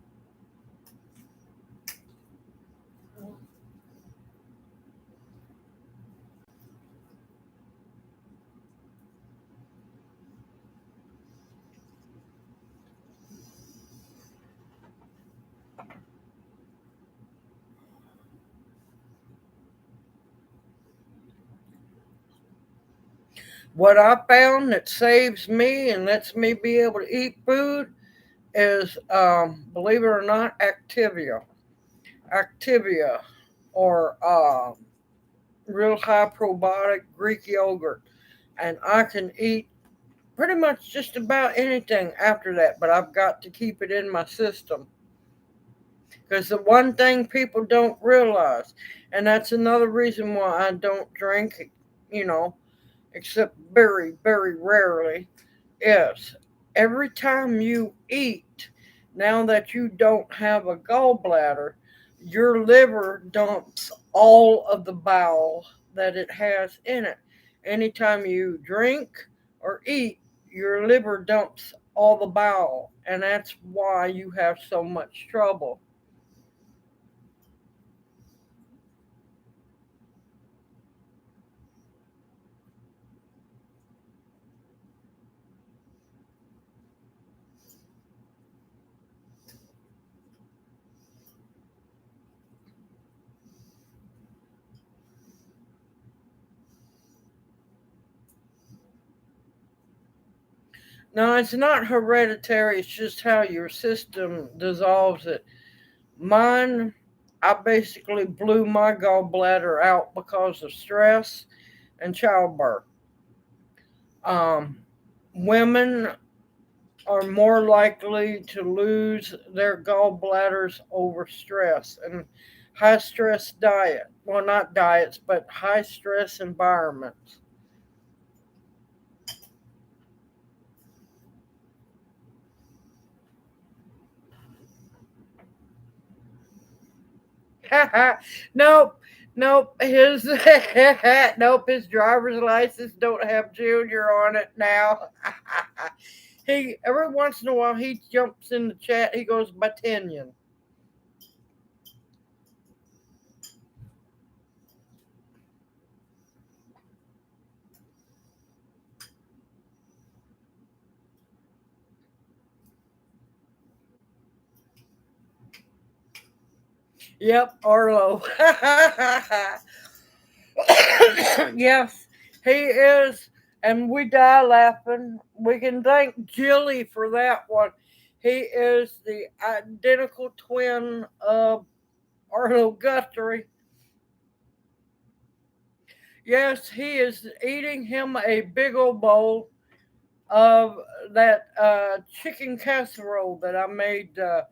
What I found that saves me and lets me be able to eat food is, believe it or not, Activia. Activia, or real high probiotic Greek yogurt. And I can eat pretty much just about anything after that, but I've got to keep it in my system. Because the one thing people don't realize, and that's another reason why I don't drink, you know, except very, very rarely, is every time you eat, now that you don't have a gallbladder, your liver dumps all of the bile that it has in it. Anytime you drink or eat, your liver dumps all the bile, and that's why you have so much trouble. No, it's not hereditary, it's just how your system dissolves it. Mine, I basically blew my gallbladder out because of stress and childbirth. Um, Women are more likely to lose their gallbladders over stress and high stress diet. Well, not diets, but high stress environments. Nope, nope. His nope. His driver's license don't have Junior on it now. He every once in a while he jumps in the chat. He goes Batinian. Yep, Arlo. Yes, he is, and we die laughing. We can thank Jilly for that one. He is the identical twin of Arlo Guthrie. Yes, he is eating him a big old bowl of that chicken casserole that I made the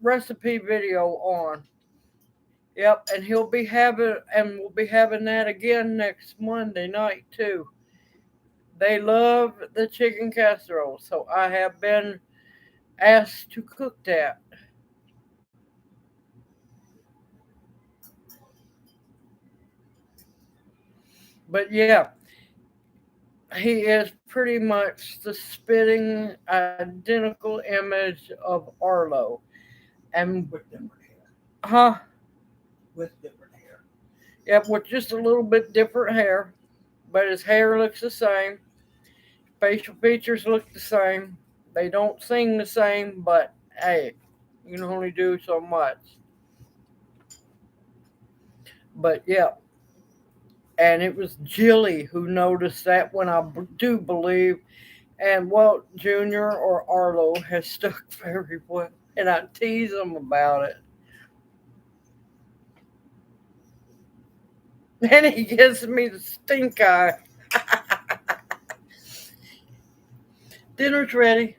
recipe video on. Yep, and we'll be having that again next Monday night too. They love the chicken casserole, so I have been asked to cook that. But yeah, he is pretty much the spitting identical image of Arlo. And with different hair. huh? With different hair. Yep, with just a little bit different hair, but his hair looks the same. Facial features look the same. They don't sing the same, but hey, you can only do so much. But yeah, and it was Jilly who noticed that when I do believe, and Walt Jr. or Arlo has stuck very well, and I tease him about it. And he gives me the stink eye. Dinner's ready.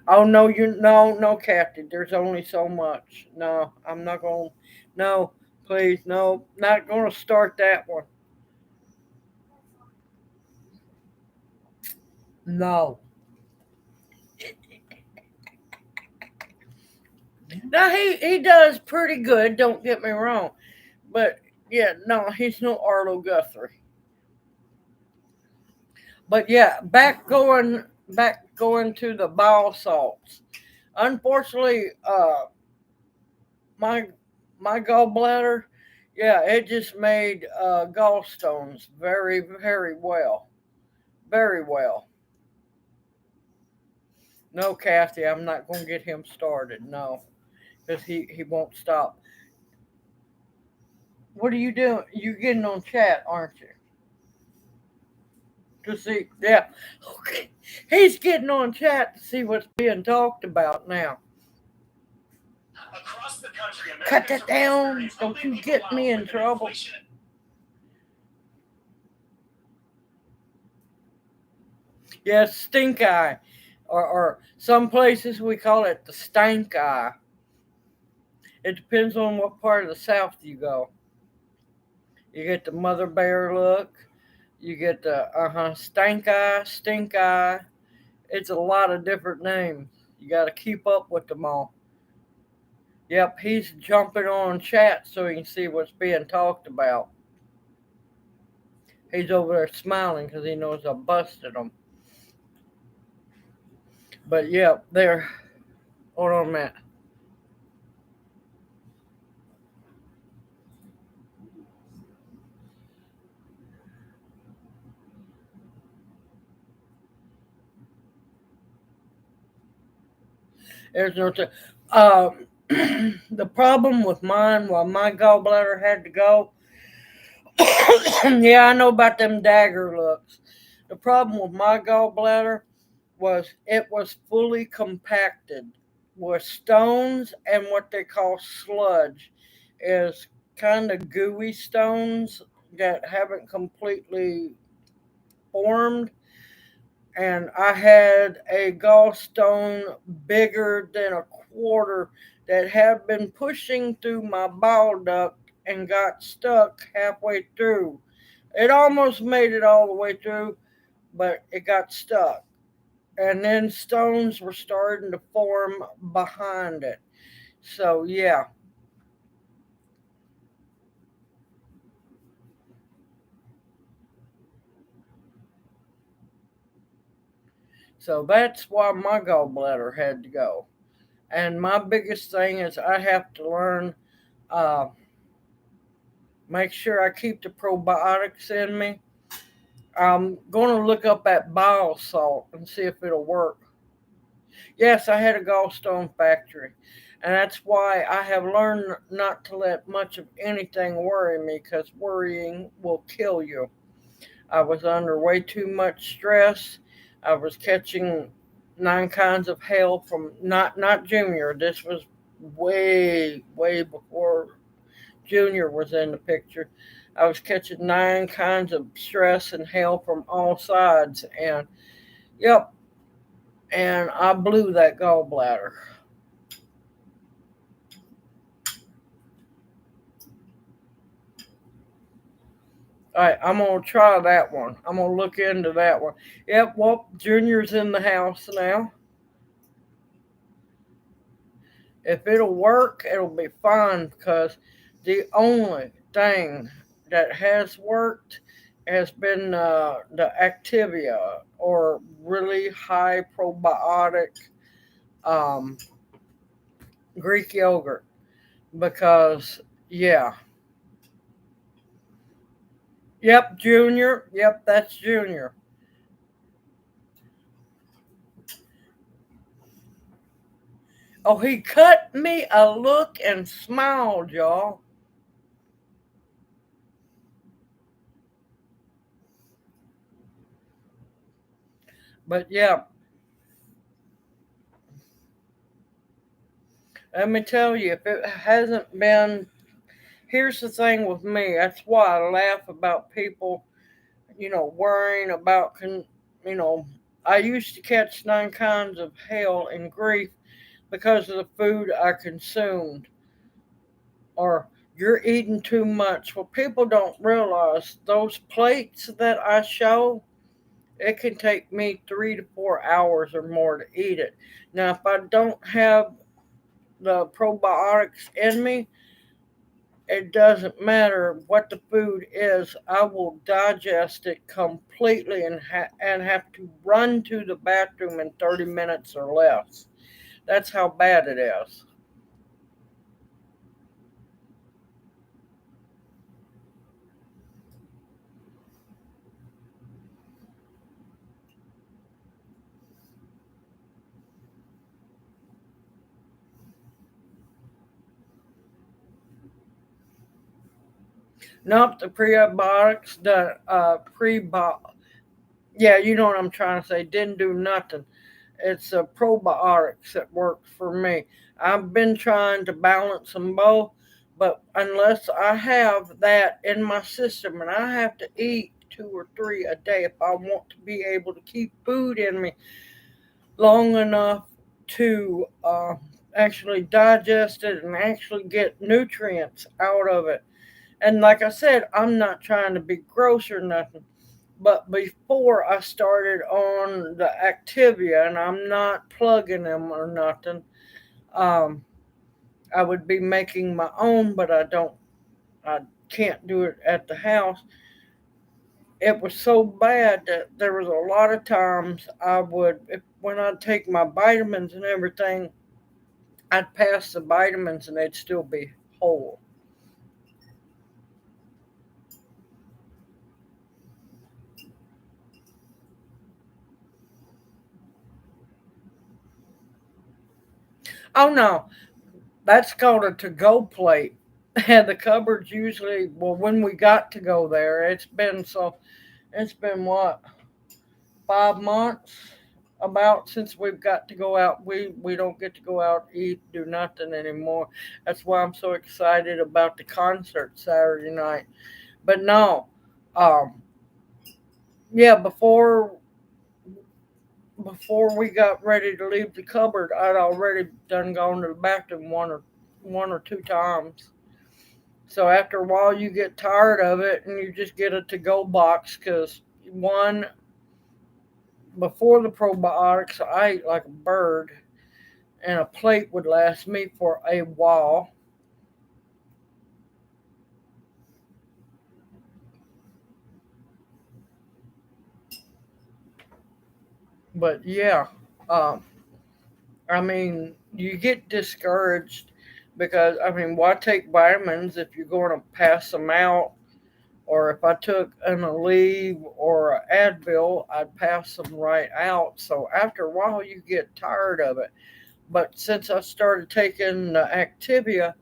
Oh no, no, Kathy. There's only so much. No, I'm not going. No, please, no, not going to start that one. No. Now he does pretty good. Don't get me wrong, but yeah, no, he's no Arlo Guthrie. But yeah, back going to the bile salts. Unfortunately, my my gallbladder, yeah, it just made gallstones very well, very well. No, Kathy, I'm not going to get him started. No, because he won't stop. What are you doing? You getting on chat, aren't you? To see, yeah, okay. He's getting on chat to see what's being talked about now. Cut that down! Don't you get me in trouble. Yes, stink eye. Or some places we call it the stank eye. It depends on what part of the South you go. You get the mother bear look. You get the stank eye, stink eye. It's a lot of different names. You got to keep up with them all. Yep, he's jumping on chat so he can see what's being talked about. He's over there smiling because he knows I busted him. But yeah, there. Hold on a minute. There's no. The problem with mine, while my gallbladder had to go, yeah, I know about them dagger looks. The problem with my gallbladder was it was fully compacted with stones and what they call sludge, is kind of gooey stones that haven't completely formed. And I had a gallstone bigger than a quarter that had been pushing through my bile duct and got stuck halfway through. It almost made it all the way through, but it got stuck. And then stones were starting to form behind it. So, yeah. So that's why my gallbladder had to go. And my biggest thing is I have to learn, uh, make sure I keep the probiotics in me. I'm going to look up that bile salt and see if it'll work. Yes, I had a gallstone factory, and that's why I have learned not to let much of anything worry me because worrying will kill you. I was under way too much stress. I was catching nine kinds of hell from not Junior. This was way before Junior was in the picture. I was catching nine kinds of stress and hell from all sides, and yep, and I blew that gallbladder. All right, I'm gonna try that one. I'm gonna look into that one. Yep, well, Junior's in the house now. If it'll work, it'll be fine because the only thing that has worked has been the Activia or really high probiotic um, Greek yogurt because, yeah. Yep, Junior. Yep, that's Junior. Oh, he cut me a look and smiled, y'all. But yeah, let me tell you, if it hasn't been, here's the thing with me. That's why I laugh about people, worrying about you know, I used to catch 9 kinds of hell and grief because of the food I consumed, or you're eating too much. Well, people don't realize those plates that I show, it can take me 3 to 4 hours or more to eat it. Now, if I don't have the probiotics in me, it doesn't matter what the food is. I will digest it completely and have to run to the bathroom in 30 minutes or less. That's how bad it is. Nope, the prebiotics, the yeah, you know what I'm trying to say. Didn't do nothing. It's probiotics that worked for me. I've been trying to balance them both, but unless I have that in my system, and I have to eat 2 or 3 a day if I want to be able to keep food in me long enough to actually digest it and actually get nutrients out of it. And like I said, I'm not trying to be gross or nothing. But before I started on the Activia, and I'm not plugging them or nothing, um, I would be making my own, but I can't do it at the house. It was so bad that there was a lot of times when I'd take my vitamins and everything, I'd pass the vitamins and they'd still be whole. Oh no, that's called a to-go plate. And the cupboards usually, well, when we got to go there, it's been what, 5 months about since we've got to go out. We don't get to go out, eat, do nothing anymore. That's why I'm so excited about the concert Saturday night. But no, um, yeah, before we got ready to leave the cupboard, I'd already done gone to the bathroom one or two times. So after a while, you get tired of it, and you just get a to-go box. Because one, before the probiotics, I ate like a bird, and a plate would last me for a while. But yeah, um, I mean, you get discouraged because I mean, why take vitamins if you're going to pass them out? Or if I took an Aleve or an Advil, I'd pass them right out. So after a while, you get tired of it. But since I started taking the Activia,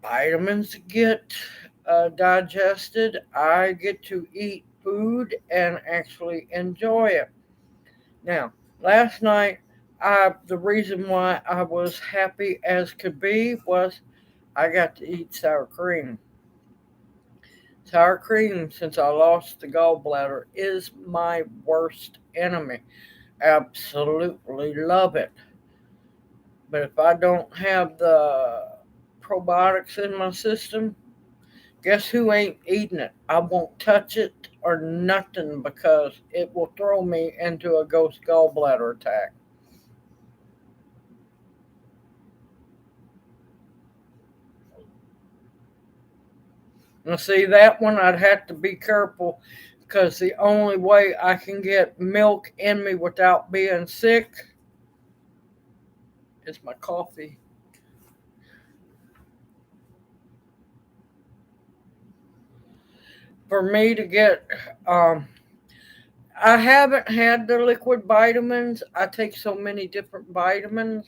vitamins get digested. I get to eat food and actually enjoy it. Now, last night, the reason why I was happy as could be was I got to eat sour cream. Sour cream, since I lost the gallbladder, is my worst enemy. Absolutely love it. But if I don't have the probiotics in my system, guess who ain't eating it? I won't touch it or nothing because it will throw me into a ghost gallbladder attack. Now, see, that one I'd have to be careful because the only way I can get milk in me without being sick is my coffee. For me to get, um, I haven't had the liquid vitamins. I take so many different vitamins.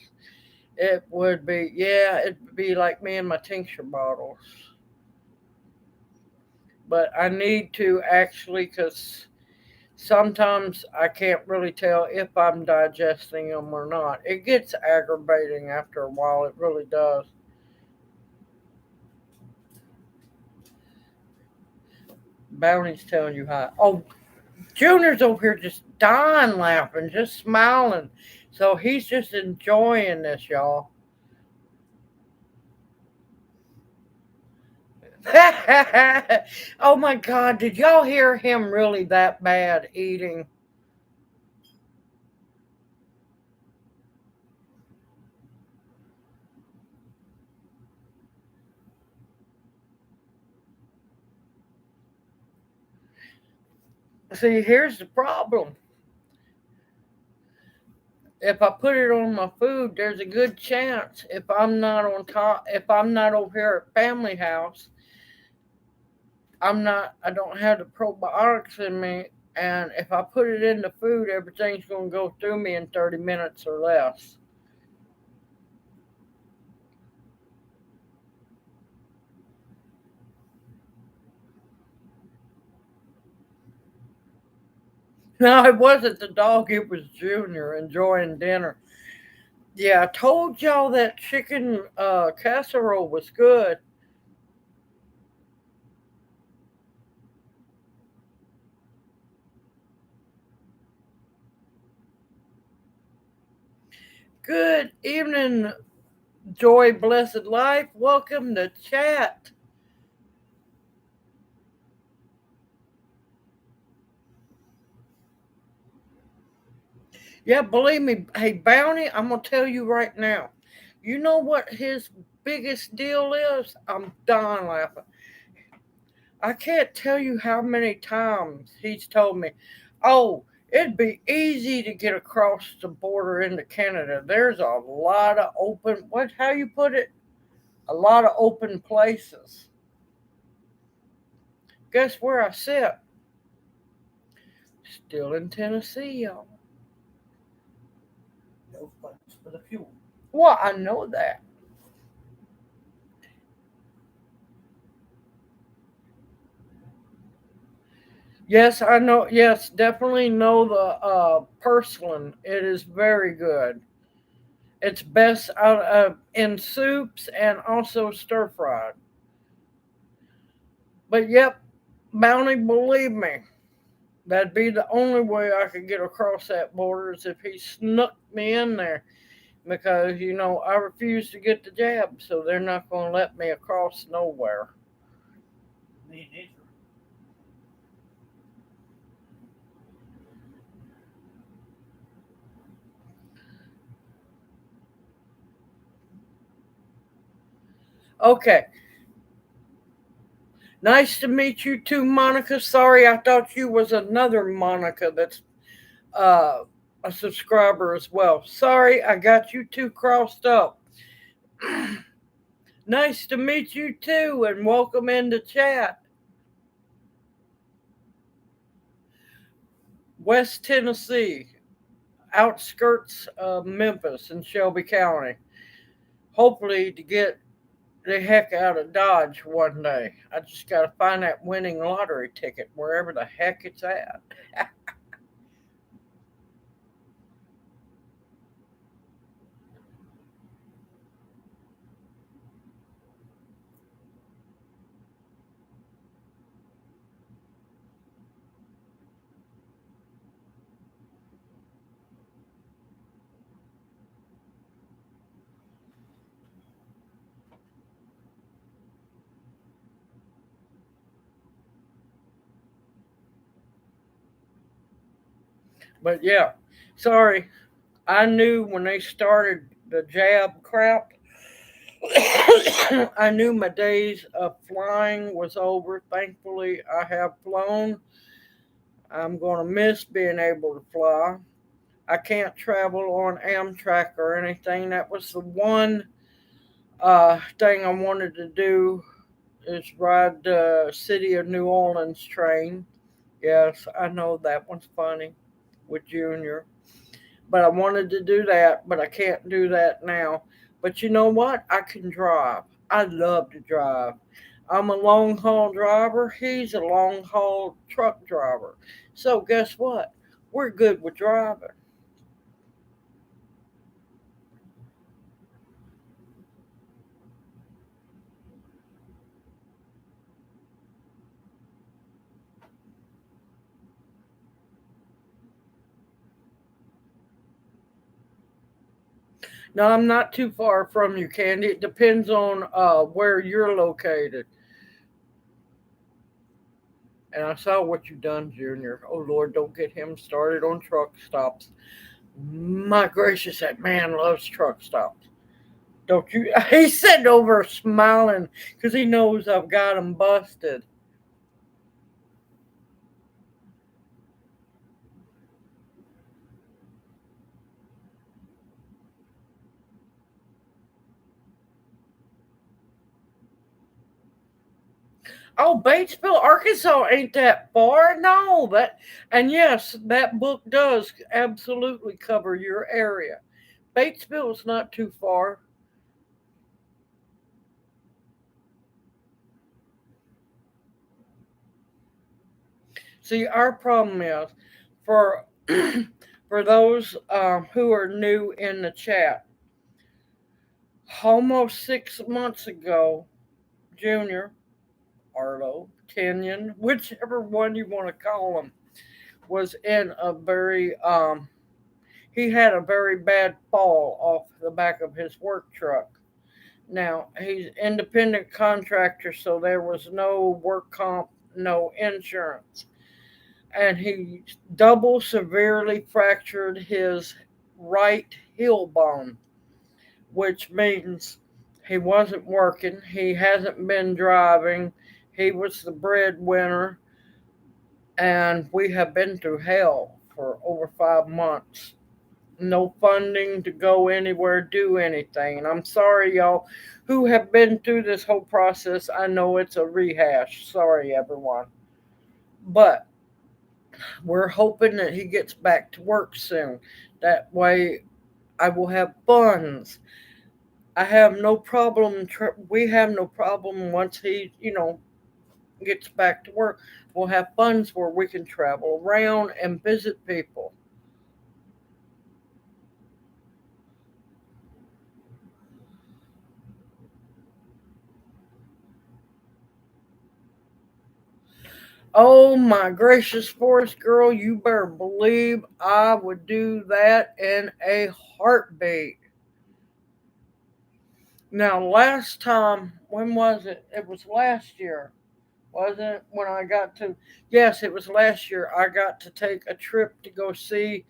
It'd be like me and my tincture bottles. But I need to actually, because sometimes I can't really tell if I'm digesting them or not. It gets aggravating after a while, it really does. Bounty's telling you hi. Oh, Junior's over here just dying laughing, just smiling. So he's just enjoying this, y'all. Oh my God, did y'all hear him really that bad eating? See, here's the problem. If I put it on my food, there's a good chance if I'm not on top, if I'm not over here at family house, I don't have the probiotics in me. And if I put it in the food, everything's going to go through me in 30 minutes or less. No, it wasn't the dog, it was Junior enjoying dinner. Yeah, I told y'all that chicken casserole was good. Good evening, Joy Blessed Life. Welcome to chat. Yeah, believe me. Hey, Bounty, I'm going to tell you right now. You know what his biggest deal is? I'm dying laughing. I can't tell you how many times he's told me, oh, it'd be easy to get across the border into Canada. There's a lot of open, how you put it? A lot of open places. Guess where I sit? Still in Tennessee, y'all. No funds for the fuel. Well, I know that. Yes, I know. Yes, definitely know the purslane. It is very good. It's best out in soups and also stir fried. But yep, Bounty, believe me, that'd be the only way I could get across that border is if he snuck me in there. Because, I refuse to get the jab, so they're not going to let me across nowhere. Me neither. Okay. Nice to meet you too, Monica. Sorry, I thought you was another Monica that's uh, a subscriber as well. Sorry, I got you two crossed up. Nice to meet you too, and welcome into chat. West Tennessee, outskirts of Memphis in Shelby County. Hopefully, to get the heck out of Dodge one day. I just got to find that winning lottery ticket wherever the heck it's at. But yeah, sorry. I knew when they started the jab crap, I knew my days of flying was over. Thankfully, I have flown. I'm going to miss being able to fly. I can't travel on Amtrak or anything. That was the one thing I wanted to do is ride the City of New Orleans train. Yes, I know that one's funny with Junior. But I wanted to do that, but I can't do that now. But you know what? I can drive. I love to drive. I'm a long haul driver. He's a long haul truck driver. So guess what? We're good with driving. No, I'm not too far from you, Candy. It depends on where you're located. And I saw what you done, Junior. Oh Lord, don't get him started on truck stops. My gracious, that man loves truck stops. Don't you? He's sitting over smiling because he knows I've got him busted. Oh, Batesville, Arkansas ain't that far. No, that and yes, that book does absolutely cover your area. Batesville is not too far. See, our problem is for for those who are new in the chat. Almost 6 months ago, Junior, Arlo, Kenyon, whichever one you want to call him, was in a very he had a very bad fall off the back of his work truck. Now he's independent contractor, so there was no work comp, no insurance, and he double severely fractured his right heel bone, which means he wasn't working, he hasn't been driving, he was the breadwinner, and we have been through hell for over 5 months. No funding to go anywhere, do anything. And I'm sorry, y'all, who have been through this whole process. I know it's a rehash. Sorry, everyone. But we're hoping that he gets back to work soon. That way, I will have funds. I have no problem. We have no problem once he, gets back to work. We'll have funds where we can travel around and visit people. Oh my gracious, Forest Girl, you better believe I would do that in a heartbeat. Now, last time, when was it? It was last year, wasn't it? When I got to, yes, it was last year. I got to take a trip to go see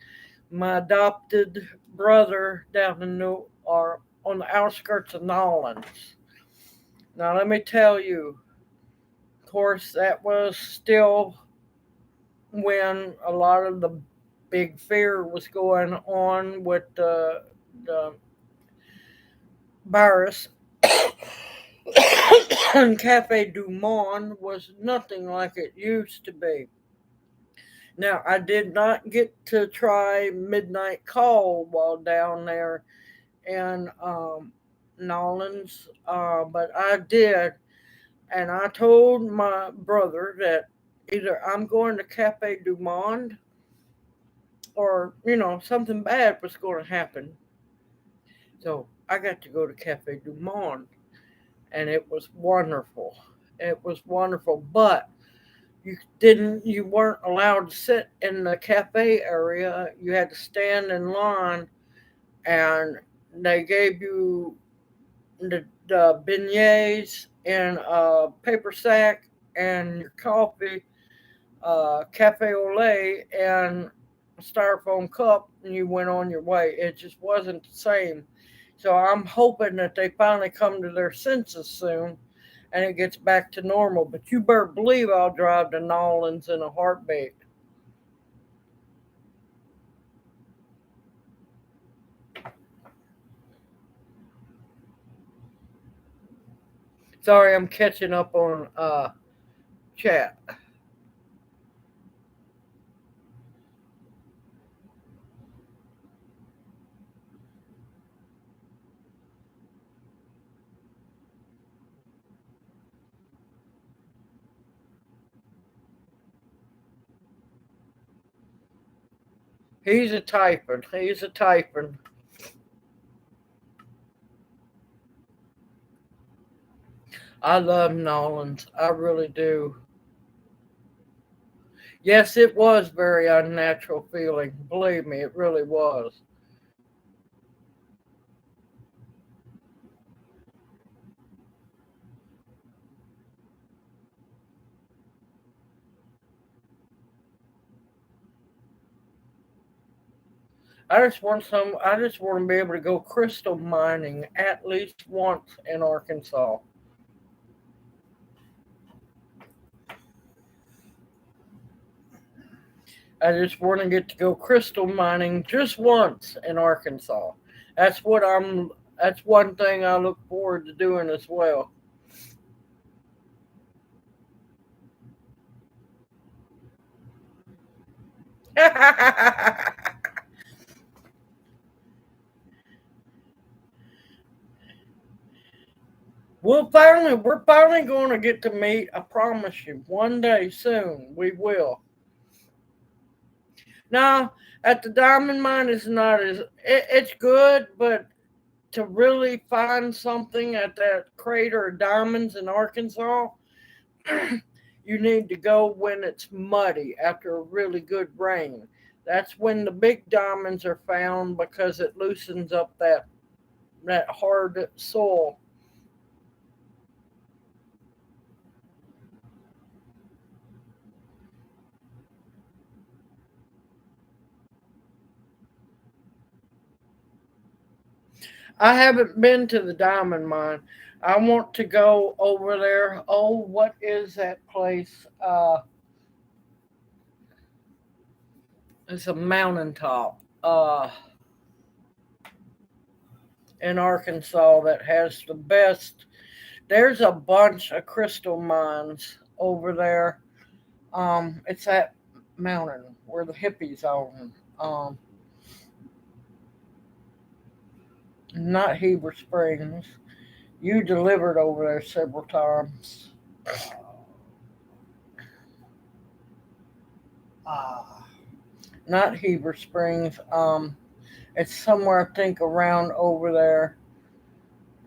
my adopted brother down in New or on the outskirts of Nolans. Now, let me tell you, of course, that was still when a lot of the big fear was going on with the virus. And Cafe Du Monde was nothing like it used to be. Now, I did not get to try Midnight Call while down there in Nolans, but I did. And I told my brother that either I'm going to Cafe Du Monde or, something bad was going to happen. So I got to go to Cafe Du Monde, and it was wonderful. It was wonderful, but you weren't allowed to sit in the cafe area. You had to stand in line, and they gave you the beignets in a paper sack and your coffee, cafe au lait, and a styrofoam cup, and you went on your way. It just wasn't the same. So I'm hoping that they finally come to their senses soon and it gets back to normal. But you better believe I'll drive to Nolans in a heartbeat. Sorry, I'm catching up on chat. He's a typing. He's a typing. I love Nolans. I really do. Yes, it was very unnatural feeling. Believe me, it really was. I just want to be able to go crystal mining at least once in Arkansas. I just want to get to go crystal mining just once in Arkansas. That's what I'm. That's one thing I look forward to doing as well. We're finally going to get to meet. I promise you, one day soon we will. Now, at the diamond mine is not as it's good, but to really find something at that crater of diamonds in Arkansas, you need to go when it's muddy after a really good rain. That's when the big diamonds are found because it loosens up that hard soil. I haven't been to the diamond mine. I want to go over there. Oh, what is that place? It's a mountaintop in Arkansas that has the best. There's a bunch of crystal mines over there. It's that mountain where the hippies own. Not Heber Springs. You delivered over there several times. Uh, Not Heber Springs. It's somewhere I think around over there.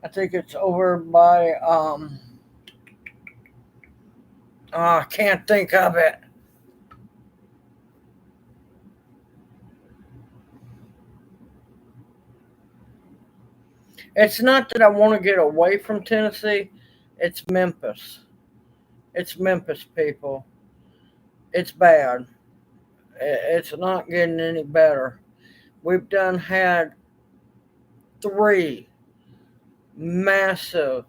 I think it's over by I can't think of it. It's not that I want to get away from Tennessee. It's Memphis. It's Memphis, people. It's bad. It's not getting any better. We've done had three massive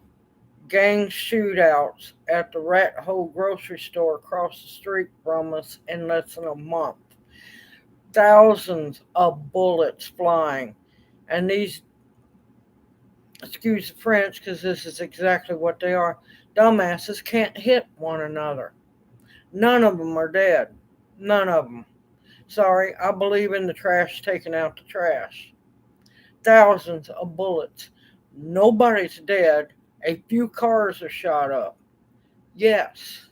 gang shootouts at the Rat Hole grocery store across the street from us in less than a month. Thousands of bullets flying. And these, excuse the French, because this is exactly what they are, dumbasses can't hit one another. None of them are dead. None of them. Sorry, I believe in the trash taking out the trash. Thousands of bullets. Nobody's dead. A few cars are shot up. Yes,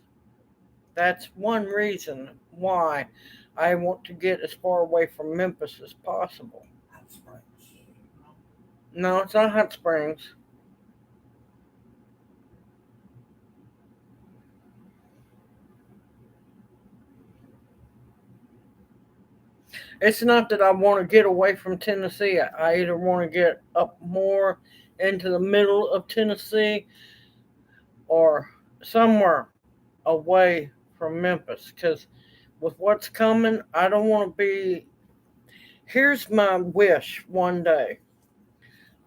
that's one reason why I want to get as far away from Memphis as possible. Hot Springs. No, it's not Hot Springs. It's not that I want to get away from Tennessee. I either want to get up more into the middle of Tennessee or somewhere away from Memphis. Because with what's coming, I don't want to be. Here's my wish one day.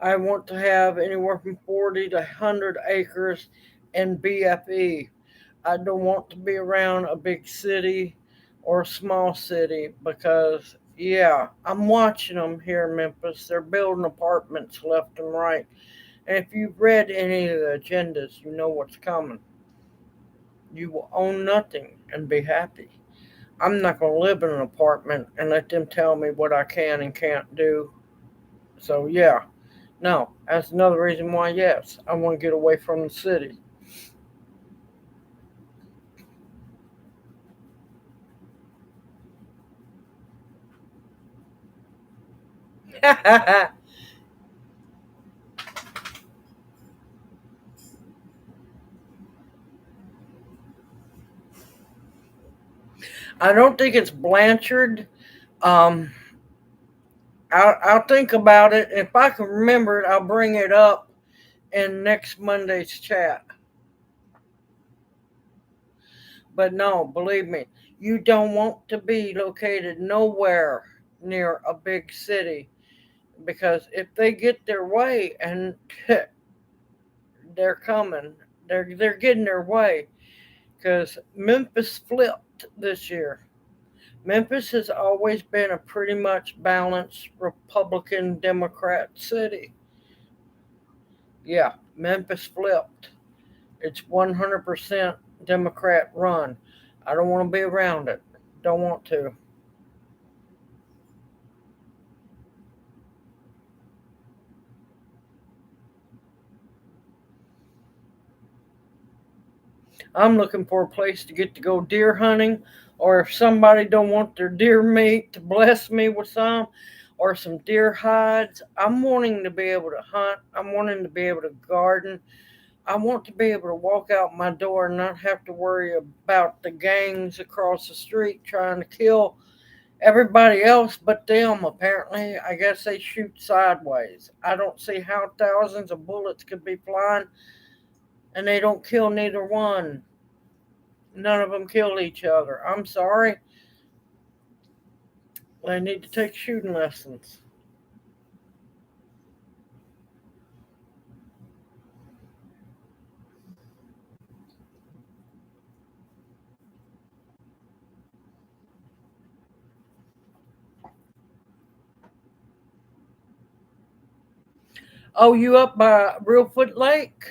I want to have anywhere from 40 to 100 acres in BFE. I don't want to be around a big city or a small city because, yeah, I'm watching them here in Memphis. They're building apartments left and right. And if you've read any of the agendas, you know what's coming. You will own nothing and be happy. I'm not going to live in an apartment and let them tell me what I can and can't do. So, yeah, no, that's another reason why, yes, I want to get away from the city. I don't think it's Blanchard. Um, I'll think about it. If I can remember it, I'll bring it up in next Monday's chat. But no, believe me, you don't want to be located nowhere. near a big city, because if they get their way, and they're coming, they're getting their way, because Memphis flipped this year. Memphis has always been a pretty much balanced Republican Democrat city. Yeah, Memphis flipped. It's 100% Democrat run. I don't want to be around it. Don't want to. I'm looking for a place to get to go deer hunting, or if somebody don't want their deer meat, to bless me with some, or some deer hides. I'm wanting to be able to hunt. I'm wanting to be able to garden. I want to be able to walk out my door and not have to worry about the gangs across the street trying to kill everybody else but them. Apparently, I guess they shoot sideways. I don't see how thousands of bullets could be flying and they don't kill neither one. None of them kill each other. I'm sorry. They need to take shooting lessons. Oh, you up by Reelfoot Lake?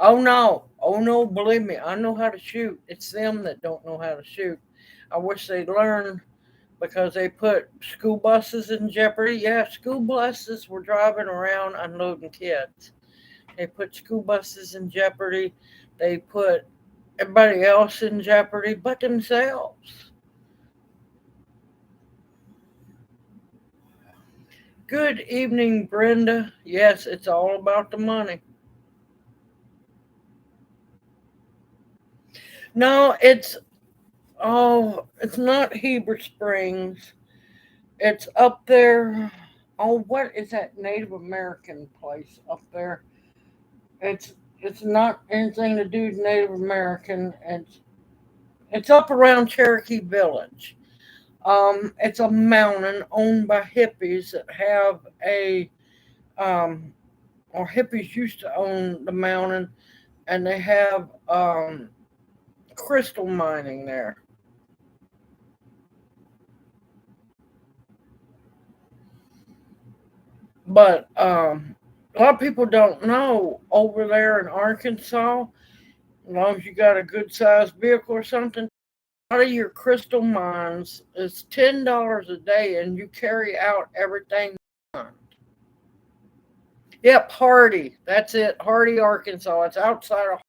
Oh no. Oh no, believe me, I know how to shoot. It's them that don't know how to shoot. I wish they'd learn, because they put school buses in jeopardy. Yeah, school buses were driving around unloading kids. They put school buses in jeopardy. They put everybody else in jeopardy but themselves. Good evening, Brenda. Yes, it's all about the money. No, it's not Heber Springs. It's up there. Oh, what is that Native American place up there? It's not anything to do with Native American. It's up around Cherokee Village. It's a mountain owned by hippies that have a um, or hippies used to own the mountain, and they have crystal mining there. But a lot of people don't know over there in Arkansas. As long as you got a good sized vehicle or something, a lot of your crystal mines is $10 a day, and you carry out everything. Yep, Hardy. That's it. Hardy, Arkansas. It's outside of.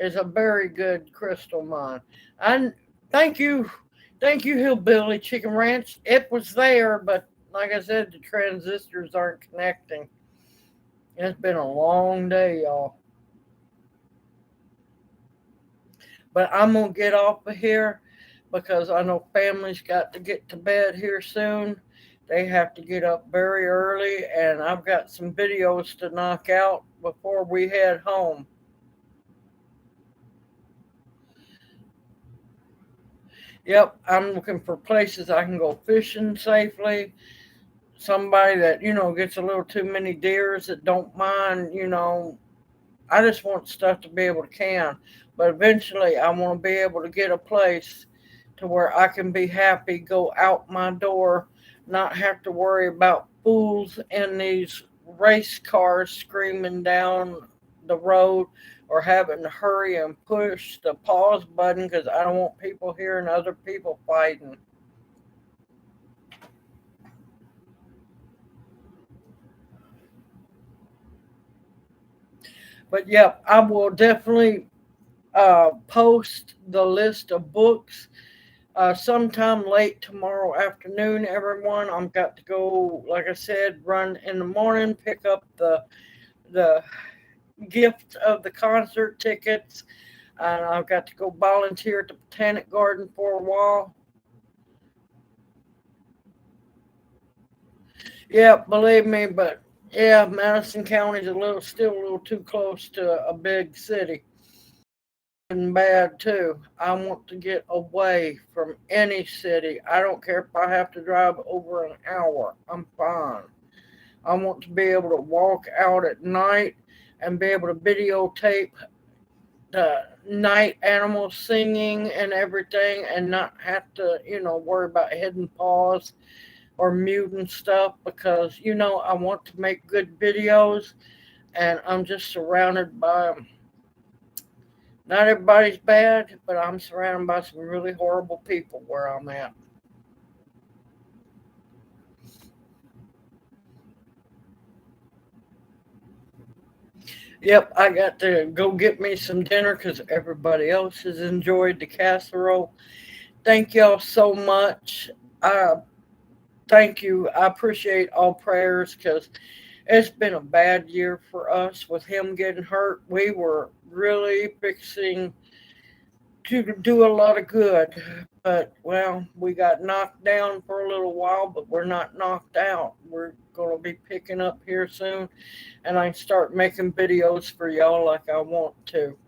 Is a very good crystal mine. And thank you, thank you, Hillbilly Chicken Ranch. It was there, but like I said, the transistors aren't connecting. It's been a long day, y'all. But I'm gonna get off of here because I know families got to get to bed here soon. They have to get up very early, and I've got some videos to knock out before we head home. Yep, I'm looking for places I can go fishing safely. Somebody that, gets a little too many deers that don't mind. I just want stuff to be able to can. But eventually, I want to be able to get a place to where I can be happy, go out my door, not have to worry about fools in these race cars screaming down the road, or having to hurry and push the pause button because I don't want people hearing other people fighting. But yeah, I will definitely post the list of books sometime late tomorrow afternoon. Everyone, I've got to go, like I said, run in the morning, pick up the gift of the concert tickets, and I've got to go volunteer at the Botanic Garden for a while. Yeah, believe me, but Yeah, Madison County's still a little too close to a big city. And bad too. I want to get away from any city. I don't care if I have to drive over an hour. I'm fine. I want to be able to walk out at night and be able to videotape the night animals singing and everything and not have to, worry about hidden paws or muting stuff because, I want to make good videos and I'm just surrounded by them. Not everybody's bad, but I'm surrounded by some really horrible people where I'm at. Yep, I got to go get me some dinner because everybody else has enjoyed the casserole. Thank y'all so much. Uh, thank you. I appreciate all prayers because it's been a bad year for us with him getting hurt. We were really fixing to do a lot of good. But, well, we got knocked down for a little while, but we're not knocked out. We're going to be picking up here soon, and I can start making videos for y'all like I want to.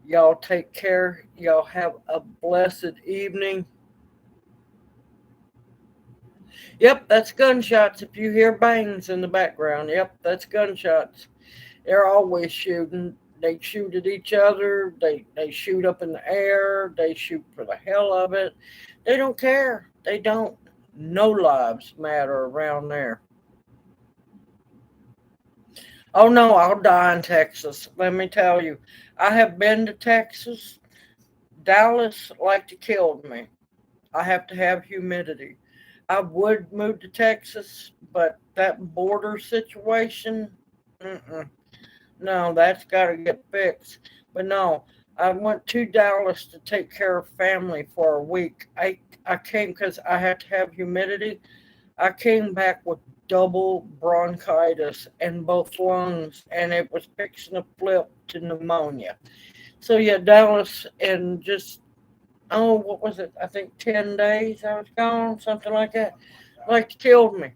Y'all take care. Y'all have a blessed evening. Yep, that's gunshots. If you hear bangs in the background, yep, that's gunshots. They're always shooting. They shoot at each other. They shoot up in the air. They shoot for the hell of it. They don't care. They don't. No lives matter around there. Oh no, I'll die in Texas. Let me tell you. I have been to Texas. Dallas like to kill me. I have to have humidity. I would move to Texas, but that border situation, mm-mm. No, that's got to get fixed. But no, I went to Dallas to take care of family for a week. I came because I had to have humidity. I came back with double bronchitis in both lungs, and it was fixing to flip to pneumonia. So yeah, Dallas in just what was it? I think 10 days I was gone, something like that. Like killed me.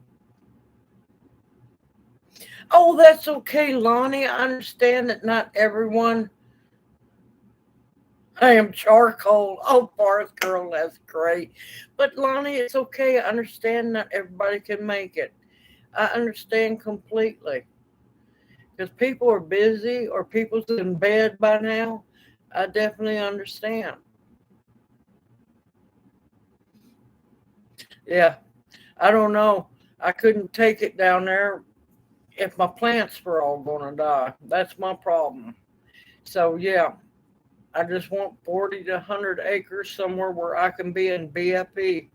Oh, that's okay, Lonnie. I understand that not everyone. I am charcoal. Oh, Forest Girl, that's great. But Lonnie, it's okay. I understand not everybody can make it. I understand completely. Because people are busy or people's in bed by now. I definitely understand. Yeah, I don't know. I couldn't take it down there if my plants were all going to die. That's my problem. So, yeah, I just want 40 to 100 acres somewhere where I can be in BFE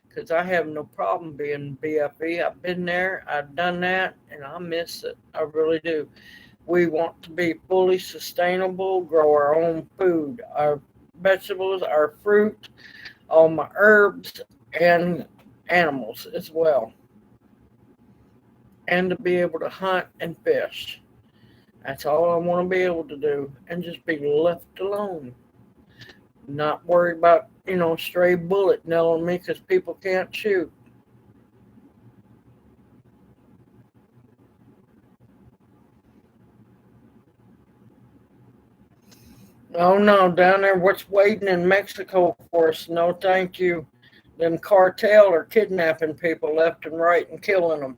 because I have no problem being BFE. I've been there, I've done that, and I miss it. I really do. We want to be fully sustainable, grow our own food, our vegetables, our fruit, all my herbs, and animals as well, and to be able to hunt and fish. That's all I want to be able to do and just be left alone. Not worried about, stray bullet nailing me because people can't shoot. Oh no, down there, what's waiting in Mexico for us? No, thank you. Them cartel are kidnapping people left and right and killing them.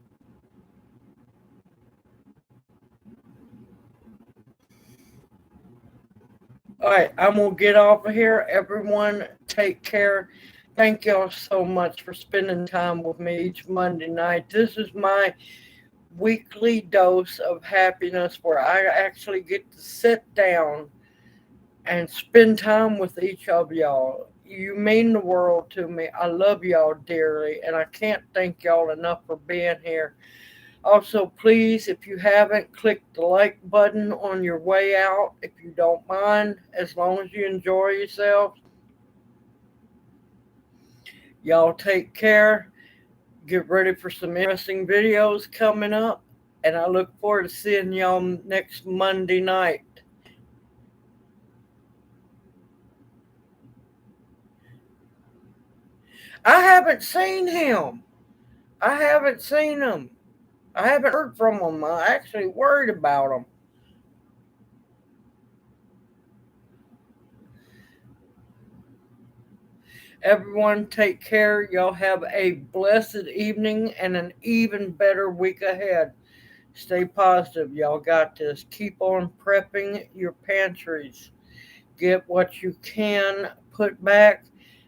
All right, I'm gonna get off of here. Everyone, take care. Thank y'all so much for spending time with me each Monday night. This is my weekly dose of happiness where I actually get to sit down and spend time with each of y'all. You mean the world to me. I love y'all dearly, and I can't thank y'all enough for being here. Also, please, if you haven't, click the like button on your way out if you don't mind, as long as you enjoy yourself. Y'all take care. Get ready for some interesting videos coming up, and I look forward to seeing y'all next Monday night. I haven't seen him. I haven't seen him. I haven't heard from them. I'm actually worried about them. Everyone, take care. Y'all have a blessed evening and an even better week ahead. Stay positive. Y'all got this. Keep on prepping your pantries. Get what you can put back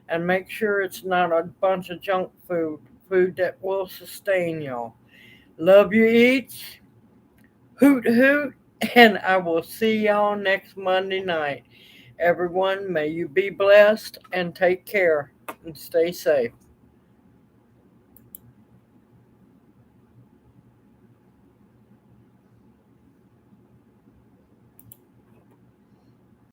and make sure it's not a bunch of junk food, food that will sustain y'all. Love you each. Hoot hoot. And I will see y'all next Monday night. Everyone, may you be blessed and take care and stay safe.